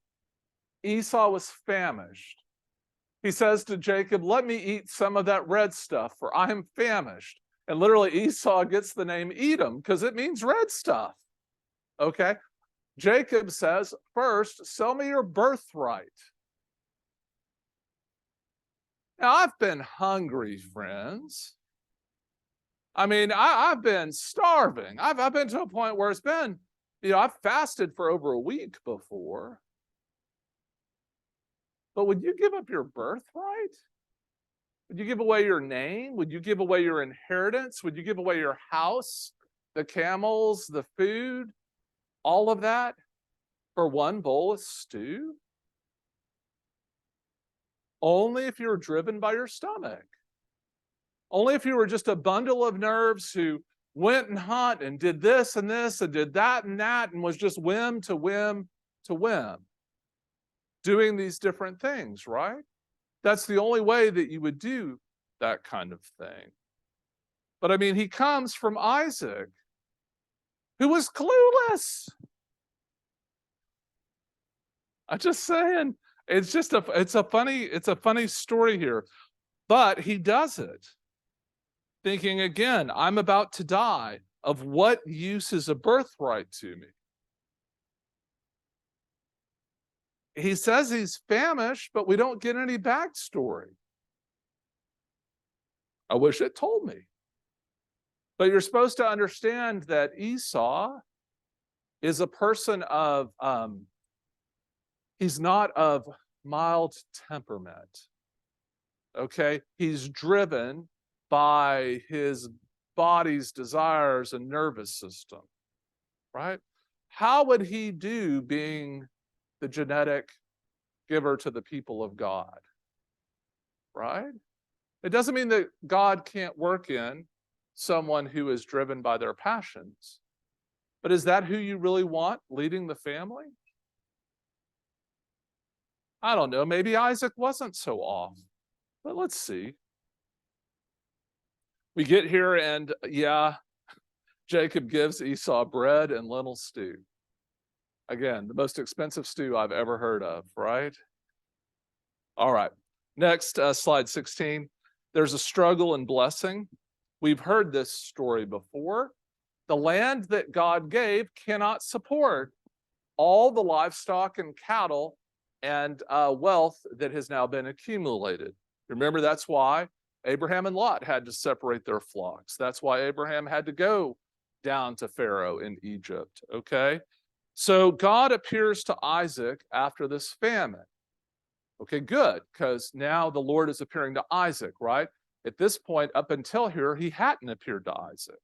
Esau was famished. He says to Jacob, let me eat some of that red stuff, for I am famished. And literally Esau gets the name Edom because it means red stuff. Okay? Jacob says, first, sell me your birthright. Now, I've been hungry, friends. I mean, I've been starving. I've been to a point where it's been, I've fasted for over a week before. But would you give up your birthright? Would you give away your name? Would you give away your inheritance? Would you give away your house, the camels, the food, all of that for one bowl of stew? Only if you were driven by your stomach. Only if you were just a bundle of nerves who went and hunt and did this and this and did that and was just whim to whim to whim. Doing these different things, right? That's the only way that you would do that kind of thing. But I mean, he comes from Isaac, who was clueless. I'm just saying, it's a funny story here. But he does it, thinking again, I'm about to die. Of what use is a birthright to me? He says he's famished, but we don't get any backstory. I wish it told me. But you're supposed to understand that Esau is a person of, he's not of mild temperament. Okay? He's driven by his body's desires and nervous system, right? How would he do being the genetic giver to the people of God, right? It doesn't mean that God can't work in someone who is driven by their passions, but is that who you really want leading the family? I don't know, maybe Isaac wasn't so off, but let's see. We get here and Jacob gives Esau bread and lentil stew. Again, the most expensive stew I've ever heard of, right? All right. Next, slide 16. There's a struggle and blessing. We've heard this story before. The land that God gave cannot support all the livestock and cattle and wealth that has now been accumulated. Remember, that's why Abraham and Lot had to separate their flocks. That's why Abraham had to go down to Pharaoh in Egypt, okay? So God appears to Isaac after this famine. Okay, good, because now the Lord is appearing to Isaac, right? At this point, up until here, he hadn't appeared to Isaac.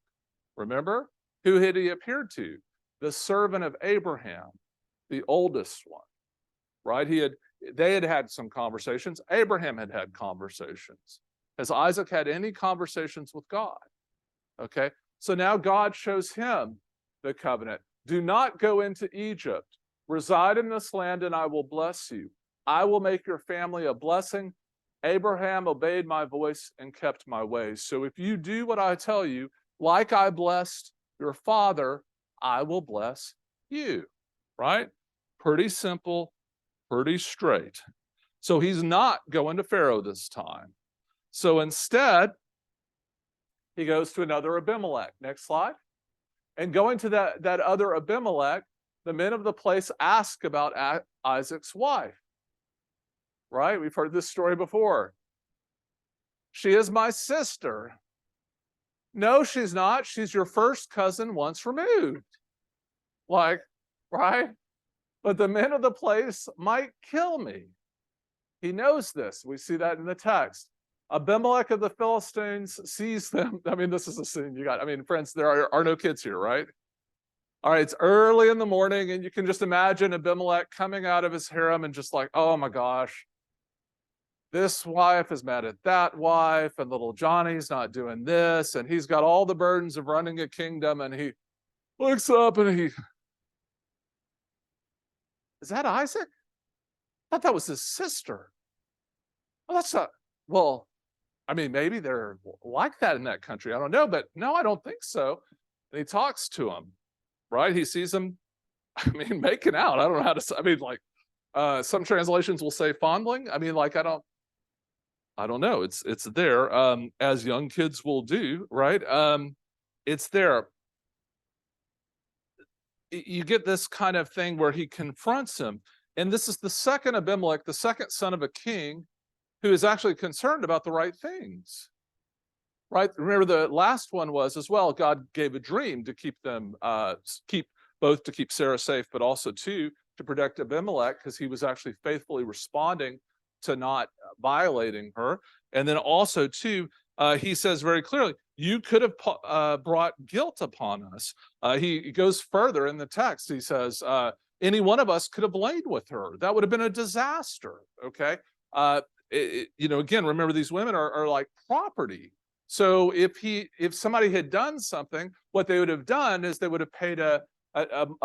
Remember? Who had he appeared to? The servant of Abraham, the oldest one, right? They had had some conversations. Abraham had had conversations. Has Isaac had any conversations with God? Okay, so now God shows him the covenant. Do not go into Egypt. Reside in this land, and I will bless you. I will make your family a blessing. Abraham obeyed my voice and kept my ways. So if you do what I tell you, like I blessed your father, I will bless you, right? Pretty simple, pretty straight. So he's not going to Pharaoh this time. So instead, he goes to another Abimelech. Next slide. And going to that other Abimelech, the men of the place ask about Isaac's wife. Right? We've heard this story before. She is my sister. No, she's not. She's your first cousin once removed. Like, right? But the men of the place might kill me. He knows this. We see that in the text. Abimelech of the Philistines sees them. I mean, this is a scene you got. I mean, friends, there are no kids here, right? All right, it's early in the morning, and you can just imagine Abimelech coming out of his harem and just like, oh my gosh, this wife is mad at that wife, and little Johnny's not doing this, and he's got all the burdens of running a kingdom, and he looks up and is that Isaac? I thought that was his sister. Well, that's not, well, I mean, maybe they're like that in that country. I don't know, but no, I don't think so. And he talks to him, right? He sees him, I mean, making out. I don't know how to say, I mean, like, some translations will say fondling. I mean, like, I don't know. It's there, as young kids will do, right? It's there. You get this kind of thing where he confronts him. And this is the second Abimelech, the second son of a king, who is actually concerned about the right things, right? Remember, the last one was as well, God gave a dream to keep them, both to keep Sarah safe, but also to protect Abimelech, because he was actually faithfully responding to not violating her. And then also too, he says very clearly, you could have brought guilt upon us. He goes further in the text. He says, any one of us could have laid with her. That would have been a disaster, okay? Again, remember, these women are like property. So if somebody had done something, what they would have done is they would have paid a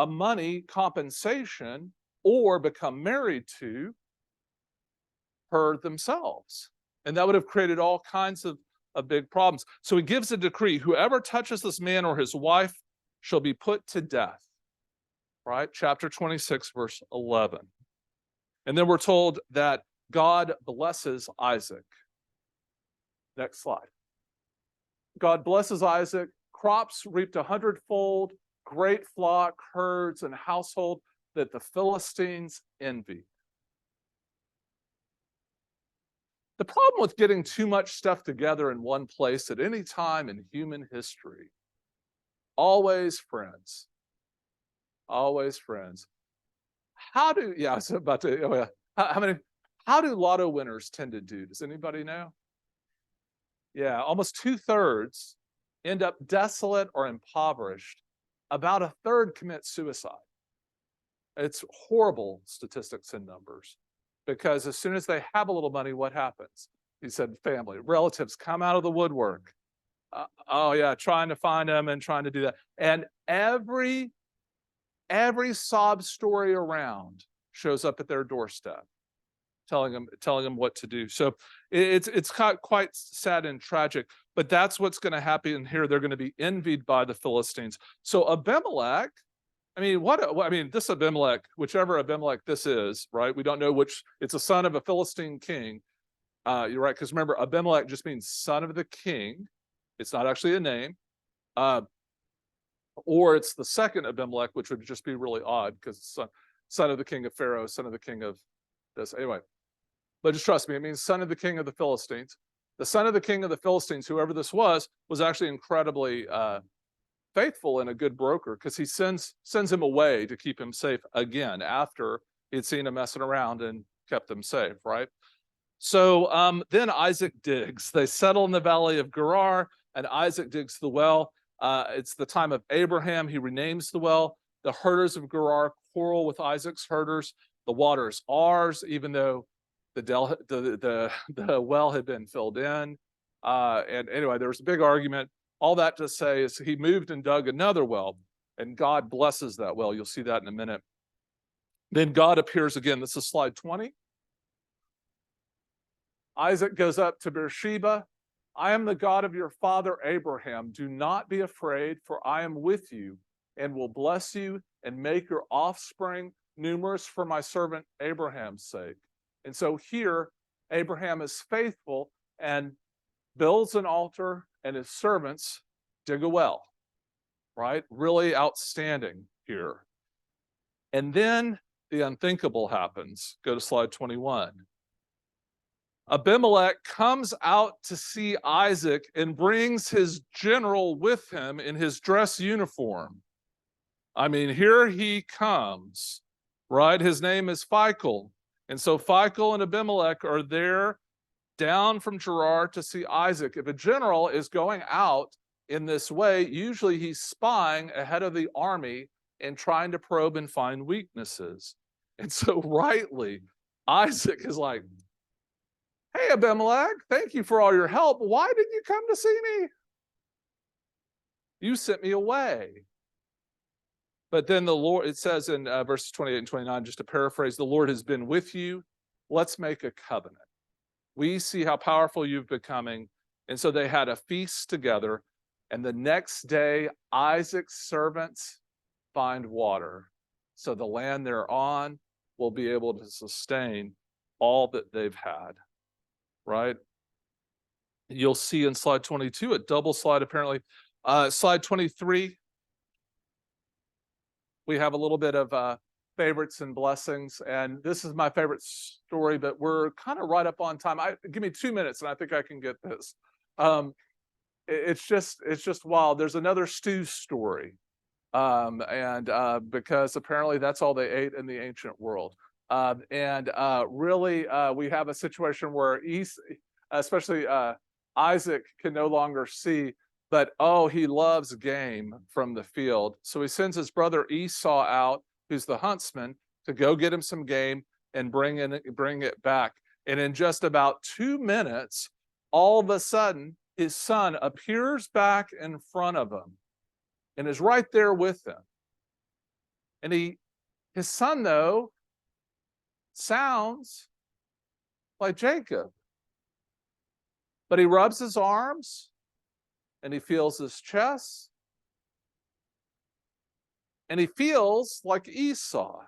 money compensation or become married to her themselves. And that would have created all kinds of big problems. So he gives a decree: whoever touches this man or his wife shall be put to death. Right? Chapter 26, verse 11. And then we're told that God blesses Isaac. Next slide. God blesses Isaac, crops reaped 100-fold, great flock, herds, and household that the Philistines envied. The problem with getting too much stuff together in one place at any time in human history, always friends. How do lotto winners tend to do? Does anybody know? Yeah, almost 2/3 end up desolate or impoverished. About 1/3 commit suicide. It's horrible statistics and numbers, because as soon as they have a little money, what happens? He said family, relatives come out of the woodwork. Trying to find them and trying to do that. And every sob story around shows up at their doorstep, telling them what to do. So it's quite sad and tragic, but that's what's going to happen here. They're going to be envied by the Philistines. So Abimelech, this Abimelech, whichever Abimelech this is, right? We don't know which. It's a son of a Philistine king. You're right, because remember, Abimelech just means son of the king. It's not actually a name. Or it's the second Abimelech, which would just be really odd, because son of the king of Pharaoh, son of the king of this. Anyway, but just trust me, it means son of the king of the Philistines. The son of the king of the Philistines, whoever this was actually incredibly faithful and a good broker, because he sends him away to keep him safe again after he'd seen him messing around and kept him safe, right? So then Isaac digs. They settle in the valley of Gerar, and Isaac digs the well. It's the time of Abraham. He renames the well. The herders of Gerar quarrel with Isaac's herders. The water is ours, even though the well had been filled in. And anyway, there was a big argument. All that to say is he moved and dug another well, and God blesses that well. You'll see that in a minute. Then God appears again. This is slide 20. Isaac goes up to Beersheba. I am the God of your father Abraham. Do not be afraid, for I am with you and will bless you and make your offspring numerous for my servant Abraham's sake. And so here, Abraham is faithful and builds an altar, and his servants dig a well, right? Really outstanding here. And then the unthinkable happens. Go to slide 21. Abimelech comes out to see Isaac and brings his general with him in his dress uniform. I mean, here he comes, right? His name is Phicol. And so Phicol and Abimelech are there down from Gerar to see Isaac. If a general is going out in this way, usually he's spying ahead of the army and trying to probe and find weaknesses. And so rightly, Isaac is like, hey, Abimelech, thank you for all your help. Why did you come to see me? You sent me away. But then the Lord, it says in verses 28 and 29, just to paraphrase, the Lord has been with you. Let's make a covenant. We see how powerful you've becoming. And so they had a feast together. And the next day, Isaac's servants find water. So the land they're on will be able to sustain all that they've had, right? You'll see in slide 22, a double slide apparently. Slide 23, we have a little bit of favorites and blessings, and this is my favorite story, but we're kind of right up on time. Give me 2 minutes and I think I can get this. It's just wild. There's another stew story, because apparently that's all they ate in the ancient world. Really, we have a situation where especially Isaac can no longer see, but he loves game from the field. So he sends his brother Esau out, who's the huntsman, to go get him some game and bring it back. And in just about 2 minutes, all of a sudden, his son appears back in front of him and is right there with him. And his son, though, sounds like Jacob. But he rubs his arms and he feels his chest and he feels like Esau.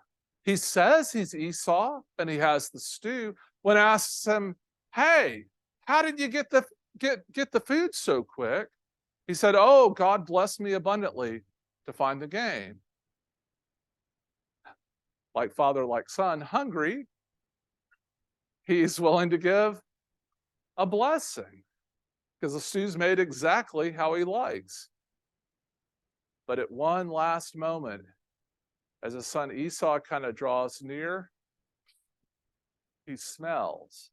He says he's Esau and he has the stew. When asks him, hey, how did you get the food so quick? He said, oh, God blessed me abundantly to find the game. Like father, like son, hungry, he's willing to give a blessing because the stew's made exactly how he likes. But at one last moment, as his son Esau kind of draws near, he smells.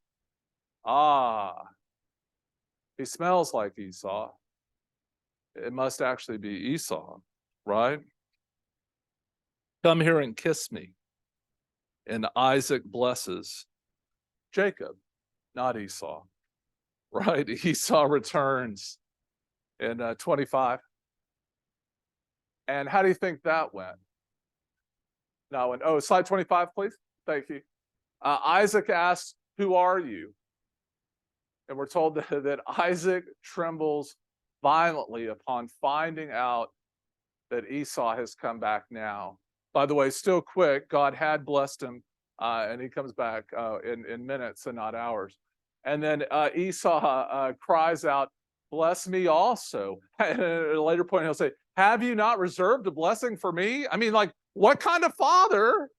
He smells like Esau. It must actually be Esau, right? Come here and kiss me. And Isaac blesses Jacob, not Esau, right? Esau returns in 25. And how do you think that went? Slide 25, please. Thank you. Isaac asks, who are you? And we're told that Isaac trembles violently upon finding out that Esau has come back now. By the way, still quick, God had blessed him, and he comes back in minutes and not hours. And then Esau cries out, bless me also. And at a later point, he'll say, have you not reserved a blessing for me? I mean, like, what kind of father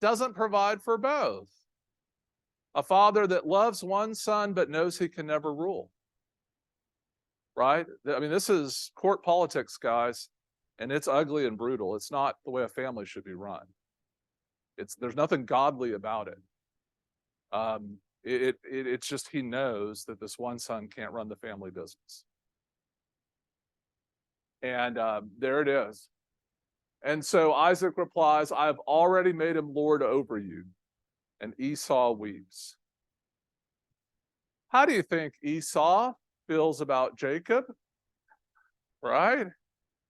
doesn't provide for both? A father that loves one son but knows he can never rule. Right? I mean, this is court politics, guys, and it's ugly and brutal. It's not the way a family should be run. There's nothing godly about it. It's just he knows that this one son can't run the family business. And there it is. And so Isaac replies, I have already made him lord over you. And Esau weeps. How do you think Esau feels about Jacob? Right?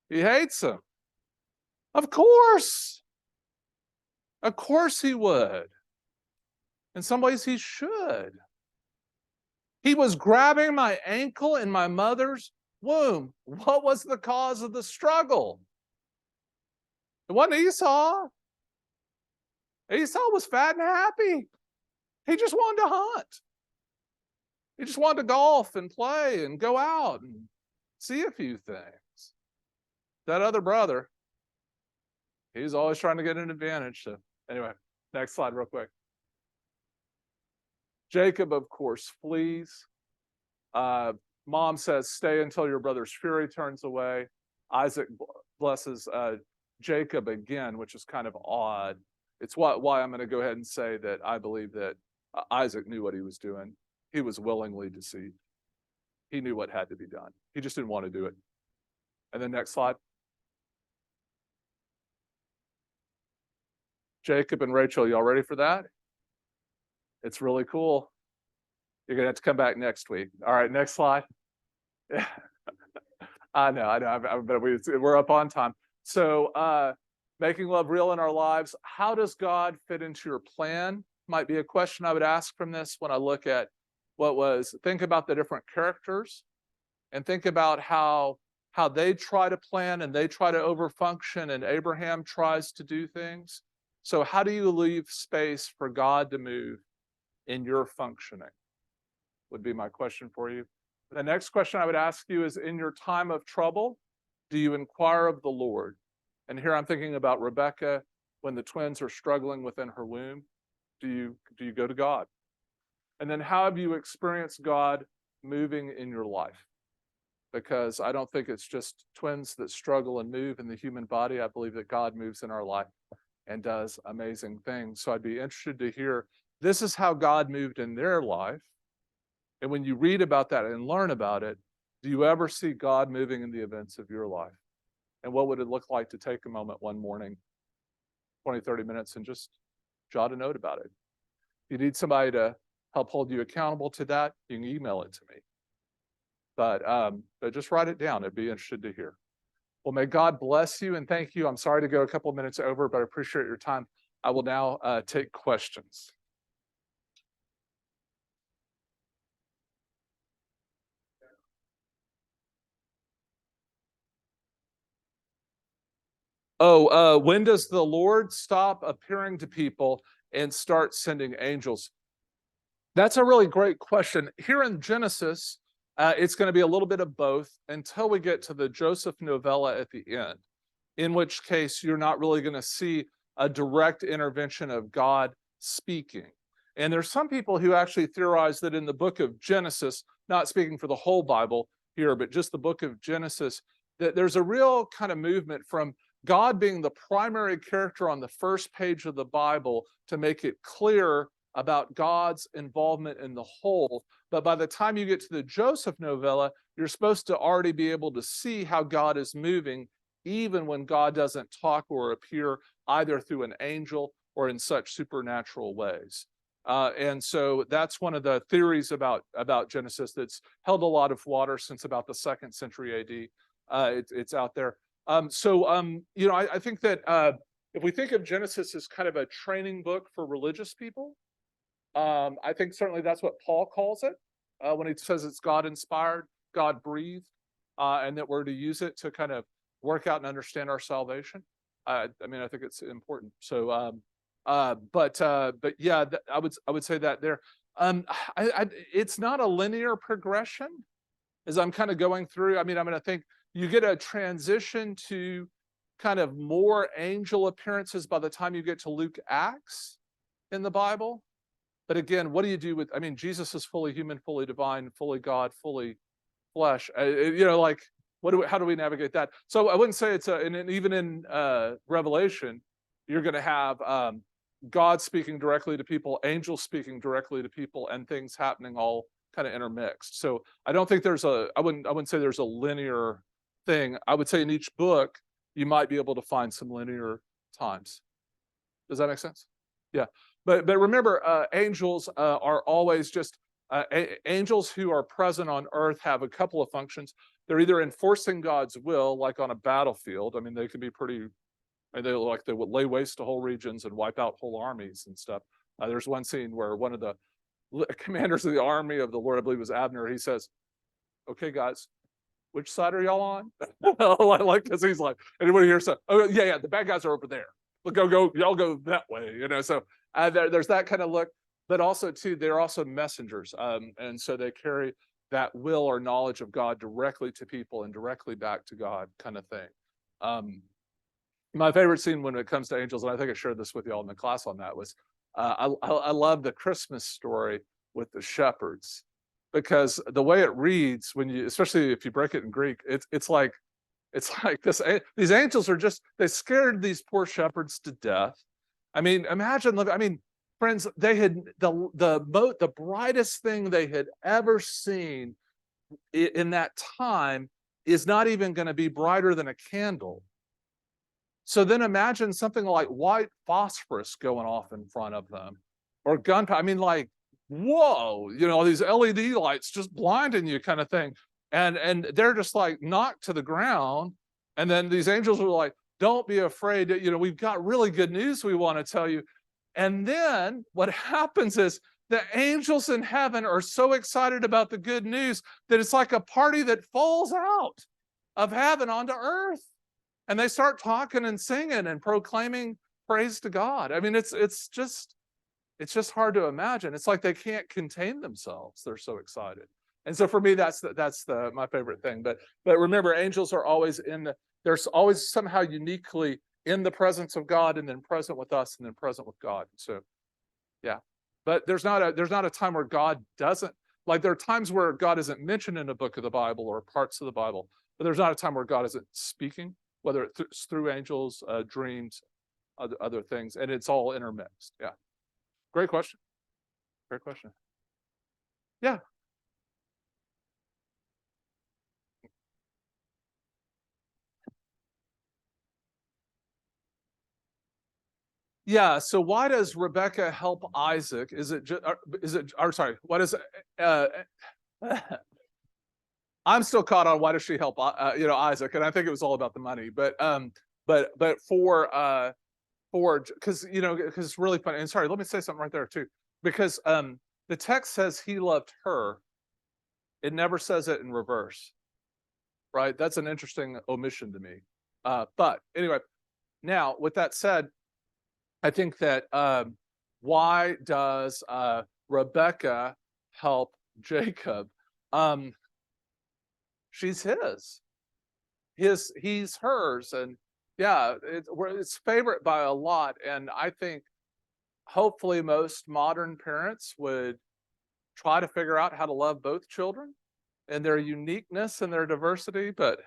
He hates him. Of course. Of course he would. In some ways he should. He was grabbing my ankle in my mother's womb. What was the cause of the struggle? It wasn't Esau. Esau was fat and happy. He just wanted to hunt. He just wanted to golf and play and go out and see a few things. That other brother, he's always trying to get an advantage. So anyway, next slide real quick. Jacob, of course, flees. Mom says, stay until your brother's fury turns away. Isaac blesses Jacob again, which is kind of odd. It's why I'm going to go ahead and say that I believe that Isaac knew what he was doing. He was willingly deceived. He knew what had to be done. He just didn't want to do it. And then next slide. Jacob and Rachel, y'all ready for that? It's really cool. You're going to have to come back next week. All right, next slide. I know, but we're up on time. So making love real in our lives. How does God fit into your plan? Might be a question I would ask from this when I look at think about the different characters and think about how they try to plan and they try to overfunction and Abraham tries to do things. So how do you leave space for God to move in your functioning? Would be my question for you. The next question I would ask you is, in your time of trouble, do you inquire of the Lord? And here I'm thinking about Rebecca when the twins are struggling within her womb. Do you go to God? And then how have you experienced God moving in your life? Because I don't think it's just twins that struggle and move in the human body. I believe that God moves in our life and does amazing things. So I'd be interested to hear, this is how God moved in their life. And when you read about that and learn about it, do you ever see God moving in the events of your life? And what would it look like to take a moment one morning, 20, 30 minutes, and just jot a note about it? If you need somebody to help hold you accountable to that, you can email it to me. But just write it down. I'd be interested to hear. Well, may God bless you and thank you. I'm sorry to go a couple of minutes over, but I appreciate your time. I will now take questions. When does the Lord stop appearing to people and start sending angels? That's a really great question. Here in Genesis, it's going to be a little bit of both until we get to the Joseph novella at the end, in which case you're not really going to see a direct intervention of God speaking. And there's some people who actually theorize that in the book of Genesis, not speaking for the whole Bible here, but just the book of Genesis, that there's a real kind of movement from God being the primary character on the first page of the Bible to make it clear about God's involvement in the whole. But by the time you get to the Joseph novella, you're supposed to already be able to see how God is moving, even when God doesn't talk or appear either through an angel or in such supernatural ways. And so that's one of the theories about Genesis that's held a lot of water since about the 2nd century AD. It's out there. I think that if we think of Genesis as kind of a training book for religious people, I think certainly that's what Paul calls it when he says it's God-inspired, God-breathed, and that we're to use it to kind of work out and understand our salvation. I think it's important. So, but yeah, I would say that there. It's not a linear progression as I'm kind of going through. I'm going to think you get a transition to kind of more angel appearances by the time you get to Luke Acts in the Bible. But again, what do you do with, I mean, Jesus is fully human, fully divine, fully God, fully flesh. Like, how do we navigate that? So I wouldn't say it's and even in Revelation, you're going to have God speaking directly to people, angels speaking directly to people, and things happening all kind of intermixed. So I don't think I wouldn't say there's a linear thing. I would say in each book you might be able to find some linear times. Does that make sense? Yeah. But remember, angels are always just angels who are present on earth have a couple of functions. They're either enforcing God's will, like on a battlefield. I mean, they can be pretty, they would lay waste to whole regions and wipe out whole armies and stuff. There's one scene where one of the commanders of the army of the Lord, I believe was Abner, he says, "Okay, guys, which side are y'all on?" Like, because he's like, anybody here said, "Oh yeah, the bad guys are over there. Go, y'all go that way." So there's that kind of look, but also too, they're also messengers, and so they carry that will or knowledge of God directly to people and directly back to God, kind of thing. My favorite scene when it comes to angels, and I think I shared this with y'all in the class on that, was I love the Christmas story with the shepherds, because the way it reads, when you, especially if you break it in Greek, it's like this. These angels are they scared these poor shepherds to death. I mean, imagine. I mean, friends, they had the brightest thing they had ever seen in that time is not even going to be brighter than a candle. So then imagine something like white phosphorus going off in front of them, or gunpowder. I mean, like, whoa, these LED lights just blinding you, kind of thing. And they're just like knocked to the ground. And then these angels are like, "Don't be afraid. We've got really good news we want to tell you." And then what happens is the angels in heaven are so excited about the good news that it's like a party that falls out of heaven onto earth. And they start talking and singing and proclaiming praise to God. I mean, it's just hard to imagine. It's like they can't contain themselves. They're so excited. And so for me, that's my favorite thing. But remember, angels are always they're always somehow uniquely in the presence of God, and then present with us, and then present with God. So yeah. But there's not a time where God doesn't, like, there are times where God isn't mentioned in a book of the Bible or parts of the Bible, but there's not a time where God isn't speaking, whether it's through angels, dreams, other things, and it's all intermixed. Yeah. Great question. Great question. Yeah. Yeah. So why does Rebecca help Isaac? Is it just, or sorry, what is, I'm still caught on why does she help, Isaac? And I think it was all about the money, but because it's really funny. And sorry, let me say something right there too, because the text says he loved her. It never says it in reverse, right? That's an interesting omission to me. But anyway, now with that said, I think that why does Rebecca help Jacob? She's he's hers, and yeah, it's favorite by a lot. And I think hopefully most modern parents would try to figure out how to love both children and their uniqueness and their diversity. But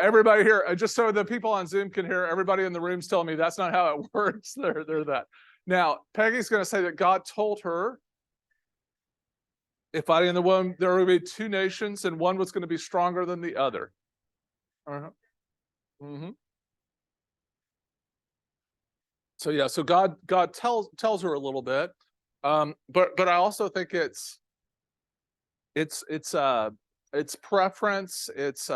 everybody here, just so the people on Zoom can hear, everybody in the room's telling me that's not how it works. They're that. Now, Peggy's going to say that God told her, if I in the womb, there will be two nations, and one was going to be stronger than the other. Mm-hmm. So yeah, so God tells her a little bit, but I also think it's preference, it's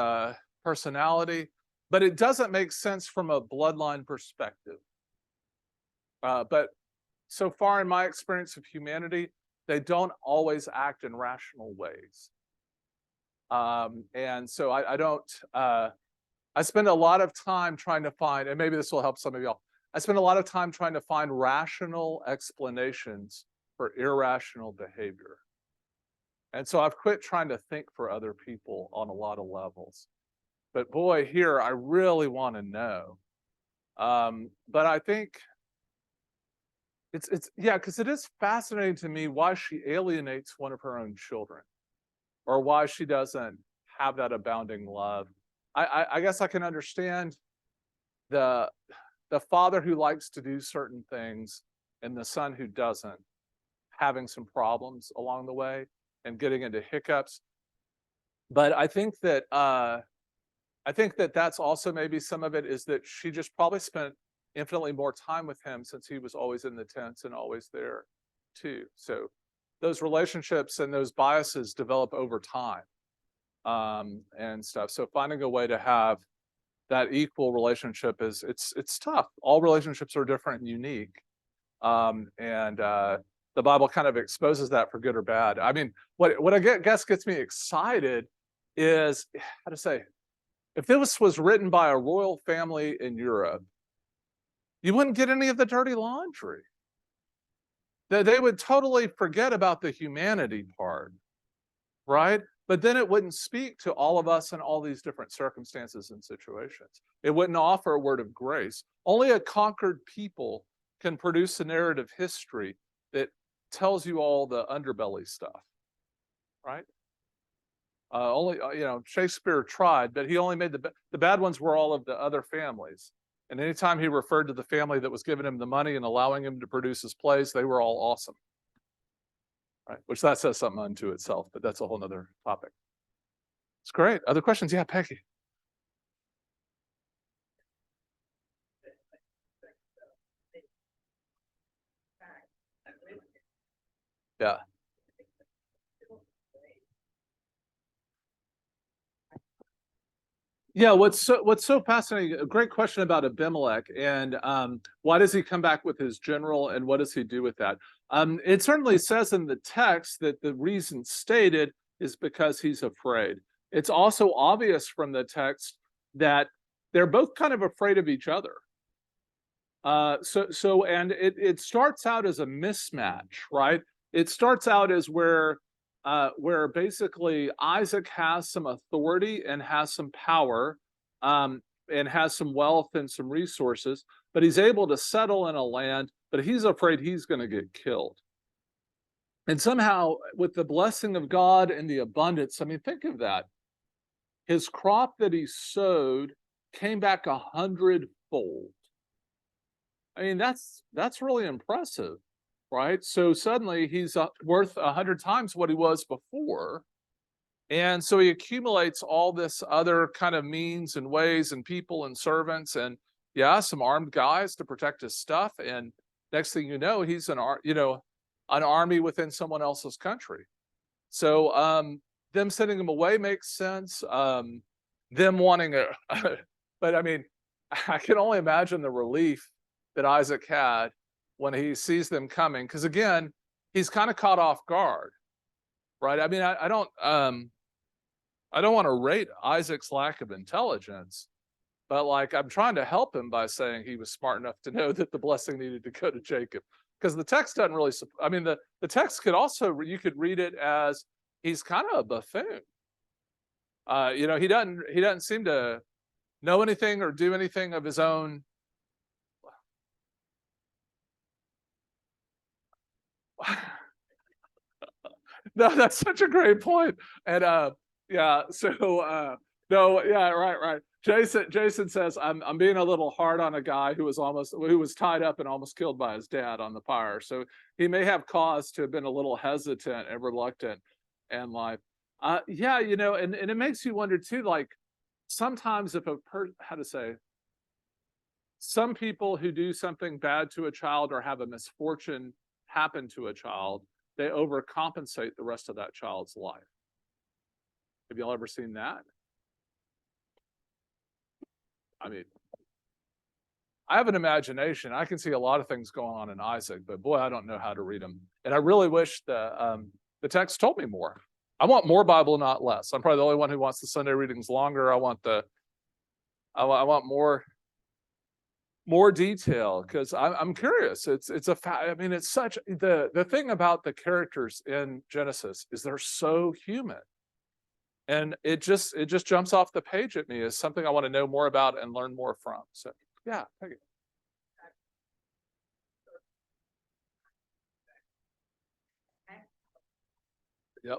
personality, but it doesn't make sense from a bloodline perspective. But so far in my experience of humanity, they don't always act in rational ways. And so I don't, I spend a lot of time trying to find, and maybe this will help some of y'all, I spend a lot of time trying to find rational explanations for irrational behavior. And so I've quit trying to think for other people on a lot of levels. But boy, here, I really want to know. But I think it's yeah, because it is fascinating to me why she alienates one of her own children, or why she doesn't have that abounding love. I guess I can understand the the father who likes to do certain things and the son who doesn't, having some problems along the way and getting into hiccups. But I think that that's also maybe some of it is that she just probably spent infinitely more time with him since he was always in the tents and always there too. So those relationships and those biases develop over time, and stuff. So finding a way to have that equal relationship is it's tough. All relationships are different and unique, and the Bible kind of exposes that for good or bad. I mean, what I guess gets me excited is how to say, if this was written by a royal family in Europe, you wouldn't get any of the dirty laundry. They would totally forget about the humanity part, right? But then it wouldn't speak to all of us in all these different circumstances and situations. It wouldn't offer a word of grace. Only a conquered people can produce a narrative history that tells you all the underbelly stuff, right? Only Shakespeare tried, but he only made the bad ones were all of the other families. And anytime he referred to the family that was giving him the money and allowing him to produce his plays, they were all awesome, right? Which that says something unto itself, but that's a whole nother topic. It's great. Other questions? Yeah, Peggy. Yeah. Yeah, what's so fascinating, a great question about Abimelech, and why does he come back with his general and what does he do with that? It certainly says in the text that the reason stated is because he's afraid. It's also obvious from the text that they're both kind of afraid of each other. And it starts out as a mismatch, right? It starts out as where basically Isaac has some authority and has some power, and has some wealth and some resources, but he's able to settle in a land, but he's afraid he's going to get killed. And somehow, with the blessing of God and the abundance, I mean, think of that. His crop that he sowed came back 100-fold. I mean, that's really impressive, right? So suddenly he's worth 100 times what he was before. And so he accumulates all this other kind of means and ways and people and servants and yeah, some armed guys to protect his stuff. And next thing you know, he's an army within someone else's country. So them sending him away makes sense. Them wanting a, but I mean, I can only imagine the relief that Isaac had when he sees them coming, because again, he's kind of caught off guard, right? I mean, I don't want to rate Isaac's lack of intelligence, but like I'm trying to help him by saying he was smart enough to know that the blessing needed to go to Jacob, because the text doesn't really. I mean, the text could also, you could read it as he's kind of a buffoon. He doesn't seem to know anything or do anything of his own. No, that's such a great point. And yeah, so no, yeah, right. Jason says I'm being a little hard on a guy who was tied up and almost killed by his dad on the pyre. So he may have cause to have been a little hesitant and reluctant and like yeah, and it makes you wonder too, like sometimes if how to say, some people who do something bad to a child or have a misfortune happen to a child, they overcompensate the rest of that child's life. Have y'all ever seen that? I mean, I have an imagination. I can see a lot of things going on in Isaac, but boy, I don't know how to read them. And I really wish the text told me more. I want more Bible, not less. I'm probably the only one who wants the Sunday readings longer. I want more detail, because I'm curious. It's I mean, it's such the thing about the characters in Genesis is they're so human, and it just jumps off the page at me as something I want to know more about and learn more from. So yeah, thank you. Yep.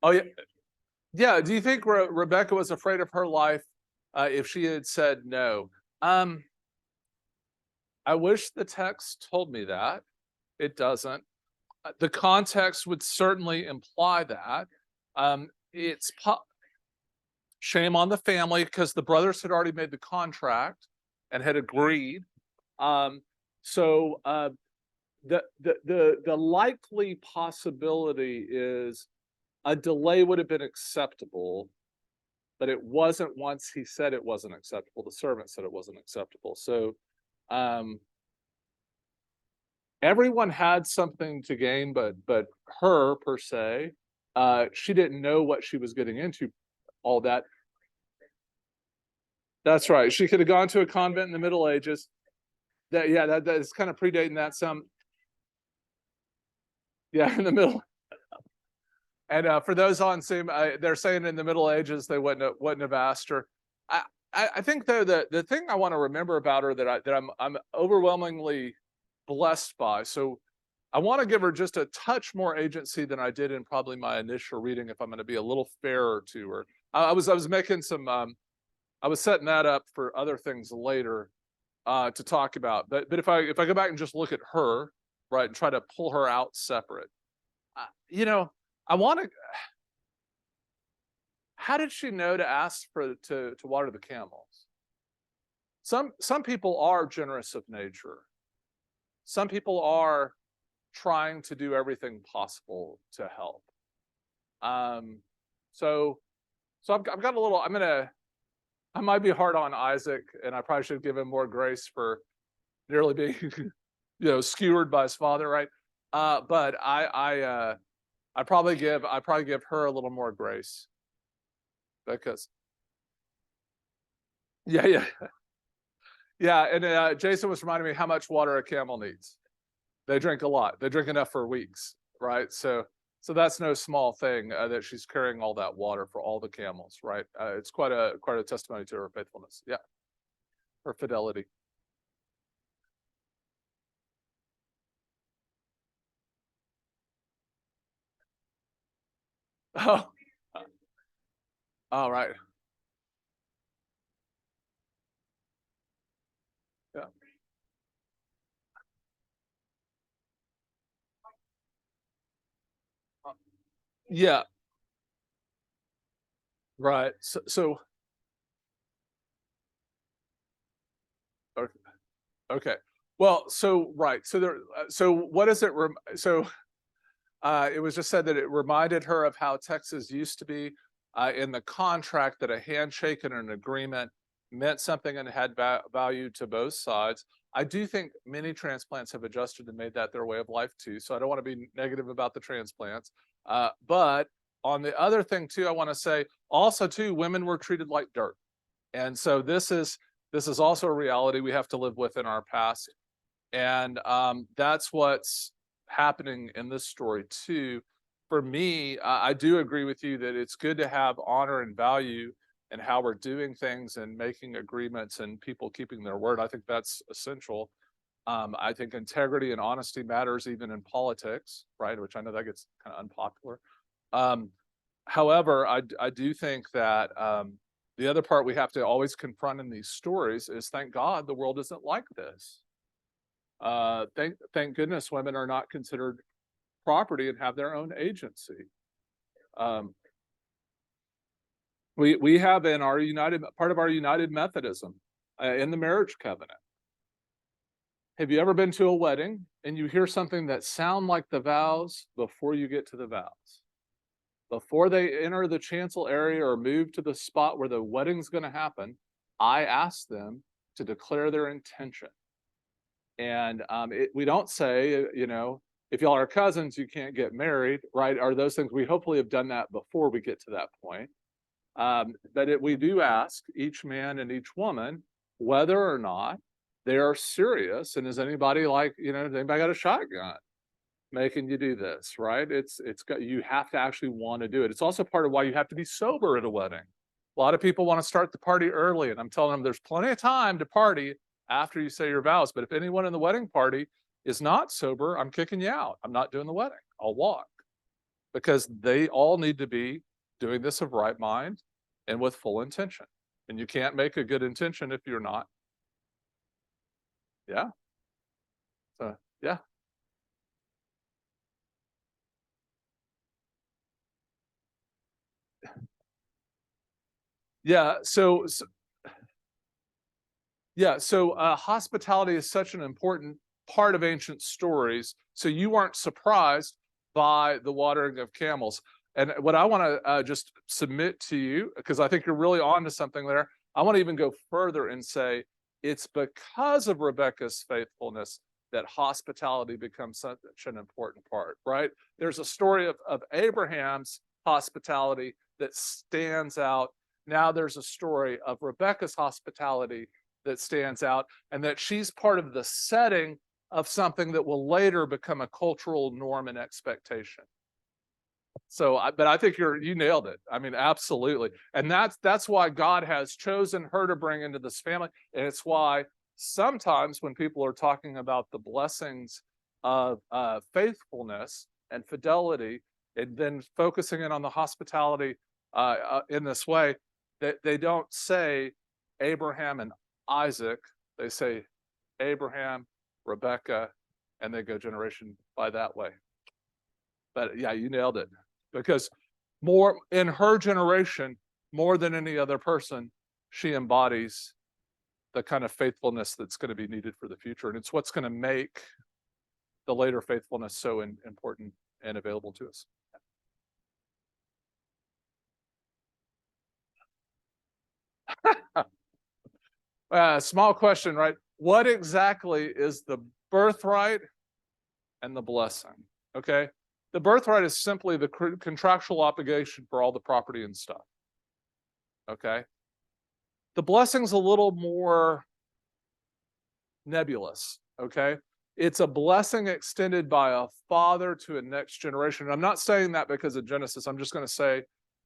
Oh yeah. Yeah. Do you think Rebecca was afraid of her life if she had said no? Um, I wish the text told me that. It doesn't. The context would certainly imply that. It's shame on the family because the brothers had already made the contract and had agreed. Um, so the likely possibility is a delay would have been acceptable, but it wasn't once he said it wasn't acceptable. The servant said it wasn't acceptable. So um, everyone had something to gain, but her per se, she didn't know what she was getting into. All that. That's right. She could have gone to a convent in the Middle Ages. That yeah, that is kind of predating that some. Yeah, in the middle. And for those on Zoom, they're saying in the Middle Ages they wouldn't have asked her. I I think though the thing I want to remember about her that I'm overwhelmingly blessed by. So I want to give her just a touch more agency than I did in probably my initial reading. If I'm going to be a little fairer to her, I was making some I was setting that up for other things later to talk about. But if I go back and just look at her, right, and try to pull her out separate, you know, I want to. How did she know to ask for to water the camels? Some people are generous of nature. Some people are trying to do everything possible to help. Um, so I've got a little. I might be hard on Isaac, and I probably should give him more grace for nearly being, skewered by his father, right? But I probably give her a little more grace because yeah, yeah, yeah. And Jason was reminding me how much water a camel needs. They drink a lot. They drink enough for weeks, right? So that's no small thing that she's carrying all that water for all the camels, right? It's quite a testimony to her faithfulness. Yeah, her fidelity. Oh, all right. Yeah. Uh, yeah. Right. So okay. Okay. Well, so right. So there. So what is it? So it was just said that it reminded her of how Texas used to be in the contract that a handshake and an agreement meant something and had value to both sides. I do think many transplants have adjusted and made that their way of life too. So I don't want to be negative about the transplants. But on the other thing too, I want to say also too, women were treated like dirt. And so this is also a reality we have to live with in our past. And that's what's happening in this story too. For me, I do agree with you that it's good to have honor and value in how we're doing things and making agreements and people keeping their word. I think that's essential. I think integrity and honesty matters even in politics, right? Which I know that gets kind of unpopular. Um, However, I do think that the other part we have to always confront in these stories is thank God the world isn't like this. Thank goodness women are not considered property and have their own agency. Um, we have in our united part of our united Methodism in the marriage covenant. Have you ever been to a wedding and you hear something that sound like the vows before you get to the vows? Before they enter the chancel area or move to the spot where the wedding's going to happen, I ask them to declare their intention. And we don't say, if y'all are cousins, you can't get married, right? Are those things we hopefully have done that before we get to that point. But we do ask each man and each woman whether or not they are serious. And is anybody has anybody got a shotgun making you do this, right? It's got you have to actually want to do it. It's also part of why you have to be sober at a wedding. A lot of people want to start the party early, and I'm telling them there's plenty of time to party after you say your vows. But if anyone in the wedding party is not sober, I'm kicking you out. I'm not doing the wedding. I'll walk, because they all need to be doing this of right mind and with full intention. And you can't make a good intention if you're not. Yeah. So, yeah. Yeah. So hospitality is such an important part of ancient stories. So you aren't surprised by the watering of camels. And what I want to just submit to you, because I think you're really on to something there, I want to even go further and say it's because of Rebecca's faithfulness that hospitality becomes such an important part, right? There's a story of Abraham's hospitality that stands out. Now there's a story of Rebecca's hospitality that stands out, and that she's part of the setting of something that will later become a cultural norm and expectation. So, but I think you nailed it. I mean, absolutely. And that's why God has chosen her to bring into this family. And it's why sometimes when people are talking about the blessings of faithfulness and fidelity, and then focusing in on the hospitality in this way, that they don't say Abraham and Isaac, they say Abraham, Rebecca, and they go generation by that way. But yeah, you nailed it. Because more in her generation, more than any other person, she embodies the kind of faithfulness that's going to be needed for the future. And it's what's going to make the later faithfulness so important and available to us. Small question, right? What exactly is the birthright and the blessing? Okay. The birthright is simply the contractual obligation for all the property and stuff. Okay. The blessing's a little more nebulous. Okay. It's a blessing extended by a father to a next generation. And I'm not saying that because of Genesis. I'm just going to say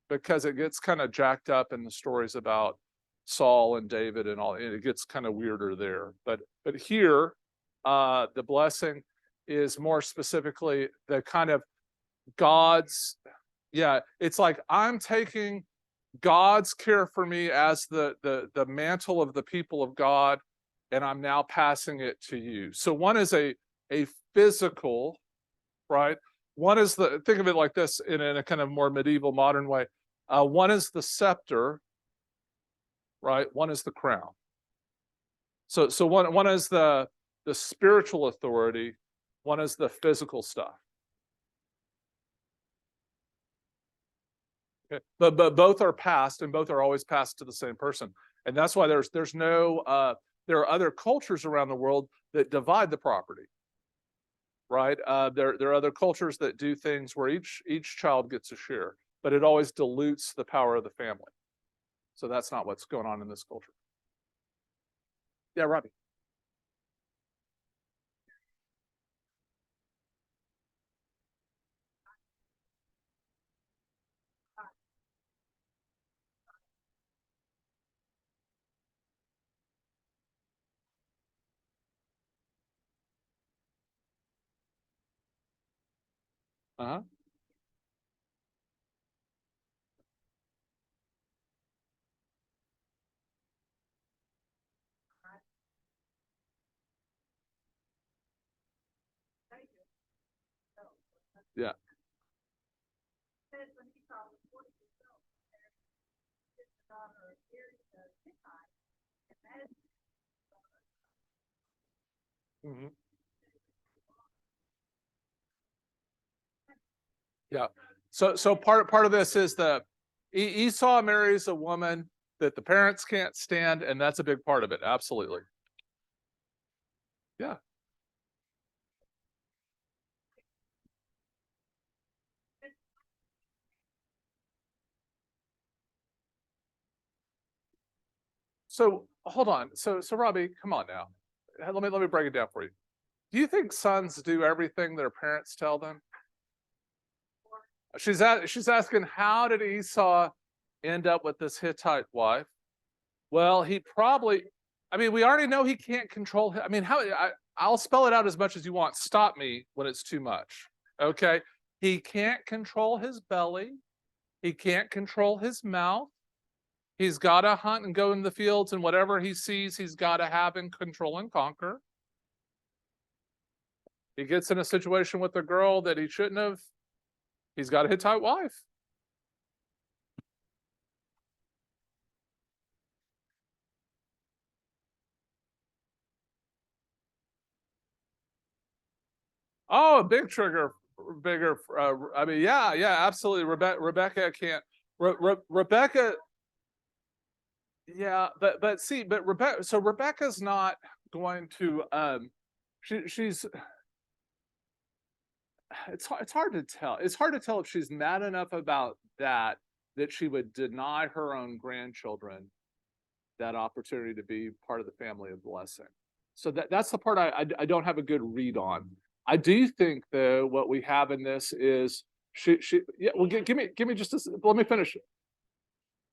because it gets kind of jacked up in the stories about Saul and David and all. And it gets kind of weirder there. But here, the blessing is more specifically the kind of God's, yeah, it's like I'm taking God's care for me as the mantle of the people of God, and I'm now passing it to you. So one is a physical, right? One is think of it like this in a kind of more medieval modern way. One is the scepter, right? One is the crown. So one is the spiritual authority, one is the physical stuff. Okay. But both are passed, and both are always passed to the same person. And that's why there's no there are other cultures around the world that divide the property, right? There are other cultures that do things where each child gets a share, but it always dilutes the power of the family. So that's not what's going on in this culture. Yeah, Robbie. Uh-huh. Yeah. Mm-hmm. Yeah. So part of this is the Esau marries a woman that the parents can't stand, and that's a big part of it. Absolutely. Yeah. So hold on. So Robbie, come on now. Let me break it down for you. Do you think sons do everything their parents tell them? She's asking, how did Esau end up with this Hittite wife? Well, he probably I mean, we already know he can't control. I mean, I'll spell it out as much as you want. Stop me when it's too much. Okay. He can't control his belly. He can't control his mouth. He's got to hunt and go in the fields, and whatever he sees, he's got to have and control and conquer. He gets in a situation with a girl that he shouldn't have. He's got a Hittite wife. Oh, a big trigger, bigger. I mean, yeah, absolutely. Rebecca can't. Rebecca, yeah, but see, but Rebecca. So Rebecca's not going to. She's. It's hard to tell. It's hard to tell if she's mad enough about that she would deny her own grandchildren that opportunity to be part of the family of blessing. So that's the part I don't have a good read on. I do think though what we have in this is she yeah, well give me just let me finish.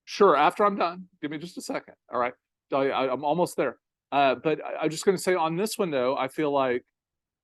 Sure, after I'm done, give me just a second. All right, I'm almost there. But I'm just going to say on this one though, I feel like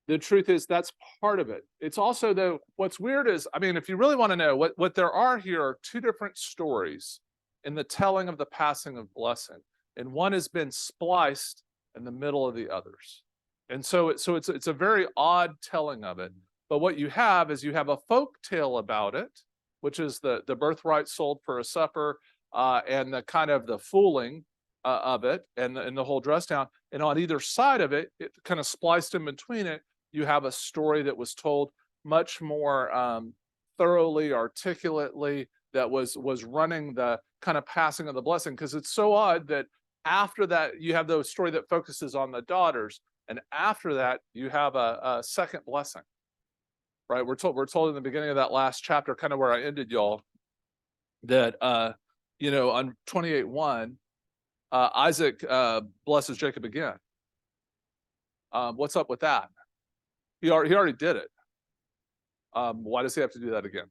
the truth is that's part of it. It's also though what's weird is, I mean, if you really want to know what there are here are two different stories in the telling of the passing of blessing, and one has been spliced in the middle of the others. And so it's a very odd telling of it. But what you have is you have a folk tale about it, which is the birthright sold for a supper, and the kind of the fooling of it, and the whole dress down. And on either side of it, it kind of spliced in between it, you have a story that was told much more thoroughly, articulately, that was running the kind of passing of the blessing. Because it's so odd that after that you have the story that focuses on the daughters, and after that you have a second blessing. Right? We're told in the beginning of that last chapter, kind of where I ended, y'all, that on 28:1, Isaac blesses Jacob again. What's up with that? He already did it. Why does he have to do that again?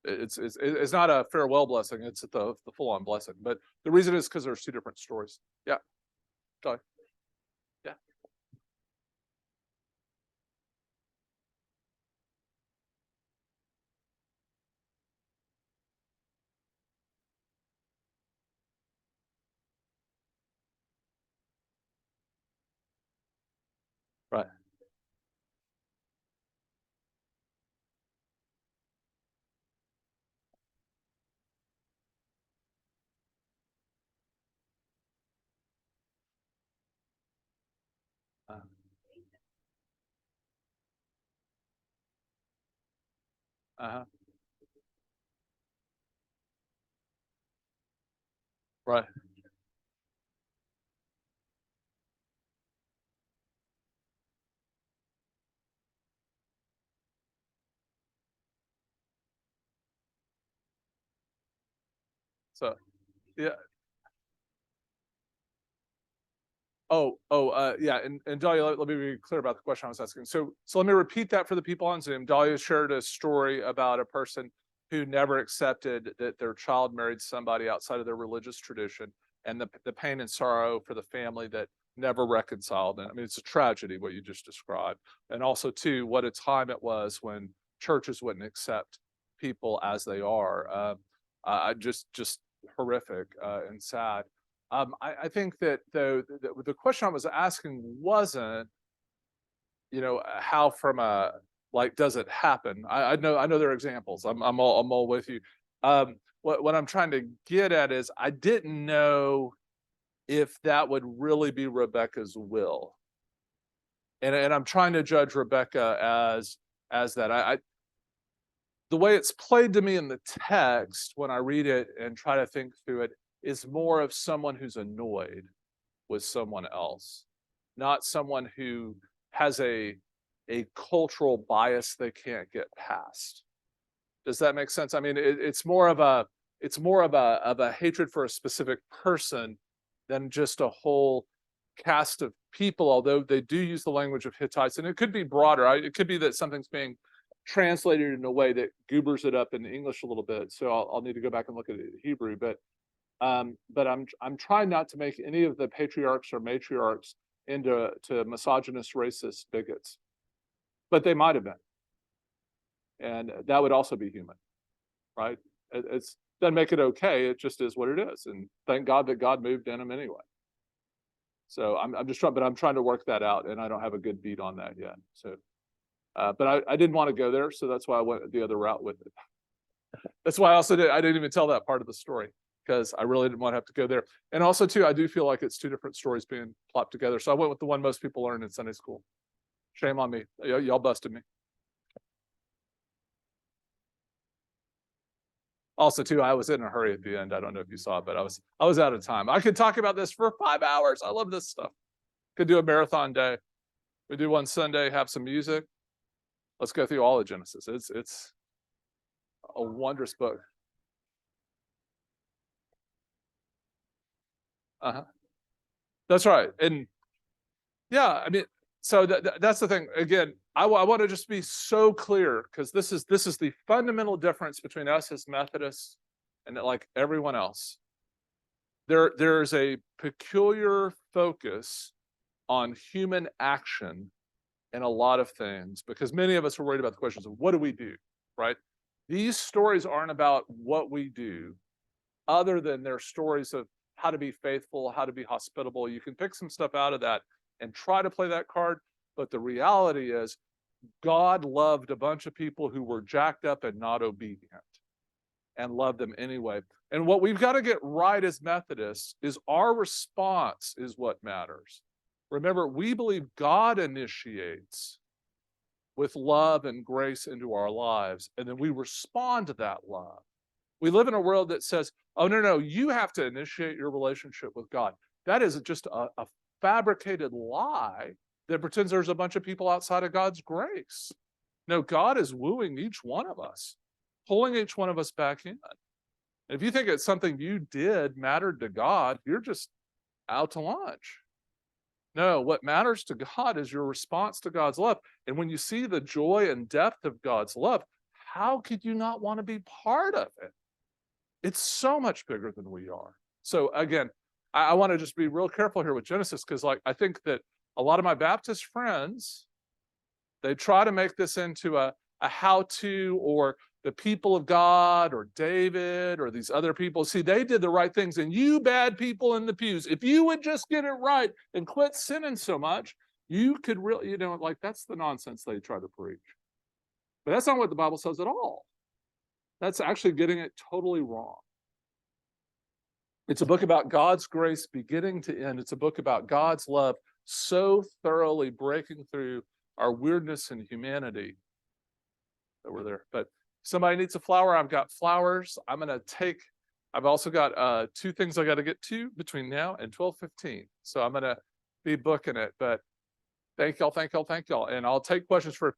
It's not a farewell blessing. It's the full on blessing. But the reason is because there's two different stories. Yeah. Sorry. Yeah. Right. Uh, uh-huh. Right. So yeah. Yeah, and Dahlia, let me be clear about the question I was asking. So let me repeat that for the people on Zoom. Dahlia shared a story about a person who never accepted that their child married somebody outside of their religious tradition, and the pain and sorrow for the family that never reconciled. And I mean, it's a tragedy what you just described, and also too what a time it was when churches wouldn't accept people as they are. Just horrific and sad. I think that though the question I was asking wasn't, how from a like does it happen? I know there are examples. I'm all with you. What I'm trying to get at is I didn't know if that would really be Rebecca's will, and I'm trying to judge Rebecca as that. The way it's played to me in the text when I read it and try to think through it is more of someone who's annoyed with someone else, not someone who has a cultural bias they can't get past. Does that make sense? I mean, it's more of a hatred for a specific person than just a whole cast of people, although they do use the language of Hittites, and it could be broader. It could be that something's being translated in a way that goobers it up in English a little bit. So I'll need to go back and look at it in Hebrew. But But I'm trying not to make any of the patriarchs or matriarchs into misogynist, racist bigots, but they might have been, and that would also be human, right? It's doesn't make it okay. It just is what it is, and thank God that God moved in them anyway. So I'm just trying, but I'm trying to work that out, and I don't have a good beat on that yet. So, but I didn't want to go there, so that's why I went the other route with it. That's why I didn't even tell that part of the story, because I really didn't want to have to go there. And also too, I do feel like it's two different stories being plopped together. So I went with the one most people learn in Sunday school. Shame on me. Y'all busted me. Also too, I was in a hurry at the end. I don't know if you saw it, but I was out of time. I could talk about this for 5 hours. I love this stuff. Could do a marathon day. We do one Sunday, have some music. Let's go through all of Genesis. It's a wondrous book. That's right. And yeah, I mean, so that's the thing. Again, I want to just be so clear, because this is the fundamental difference between us as Methodists and like everyone else. There's a peculiar focus on human action in a lot of things, because many of us are worried about the questions of what do we do, right? These stories aren't about what we do, other than they're stories of how to be faithful, how to be hospitable. You can pick some stuff out of that and try to play that card. But the reality is, God loved a bunch of people who were jacked up and not obedient, and loved them anyway. And what we've got to get right as Methodists is our response is what matters. Remember, we believe God initiates with love and grace into our lives, and then we respond to that love. We live in a world that says, oh, no, you have to initiate your relationship with God. That is just a fabricated lie that pretends there's a bunch of people outside of God's grace. No, God is wooing each one of us, pulling each one of us back in. And if you think it's something you did mattered to God, you're just out to lunch. No, what matters to God is your response to God's love. And when you see the joy and depth of God's love, how could you not want to be part of it? It's so much bigger than we are. So again, I want to just be real careful here with Genesis, because like I think that a lot of my Baptist friends, they try to make this into a how-to, or the people of God, or David, or these other people. See, they did the right things, and you bad people in the pews, if you would just get it right and quit sinning so much, you could really, like that's the nonsense they try to preach. But that's not what the Bible says at all. That's actually getting it totally wrong. It's a book about God's grace beginning to end. It's a book about God's love so thoroughly breaking through our weirdness and humanity that we're there. But somebody needs a flower. I've got flowers. I've also got 2 things I got to get to between now and 12:15. So I'm going to be booking it. But thank y'all. And I'll take questions for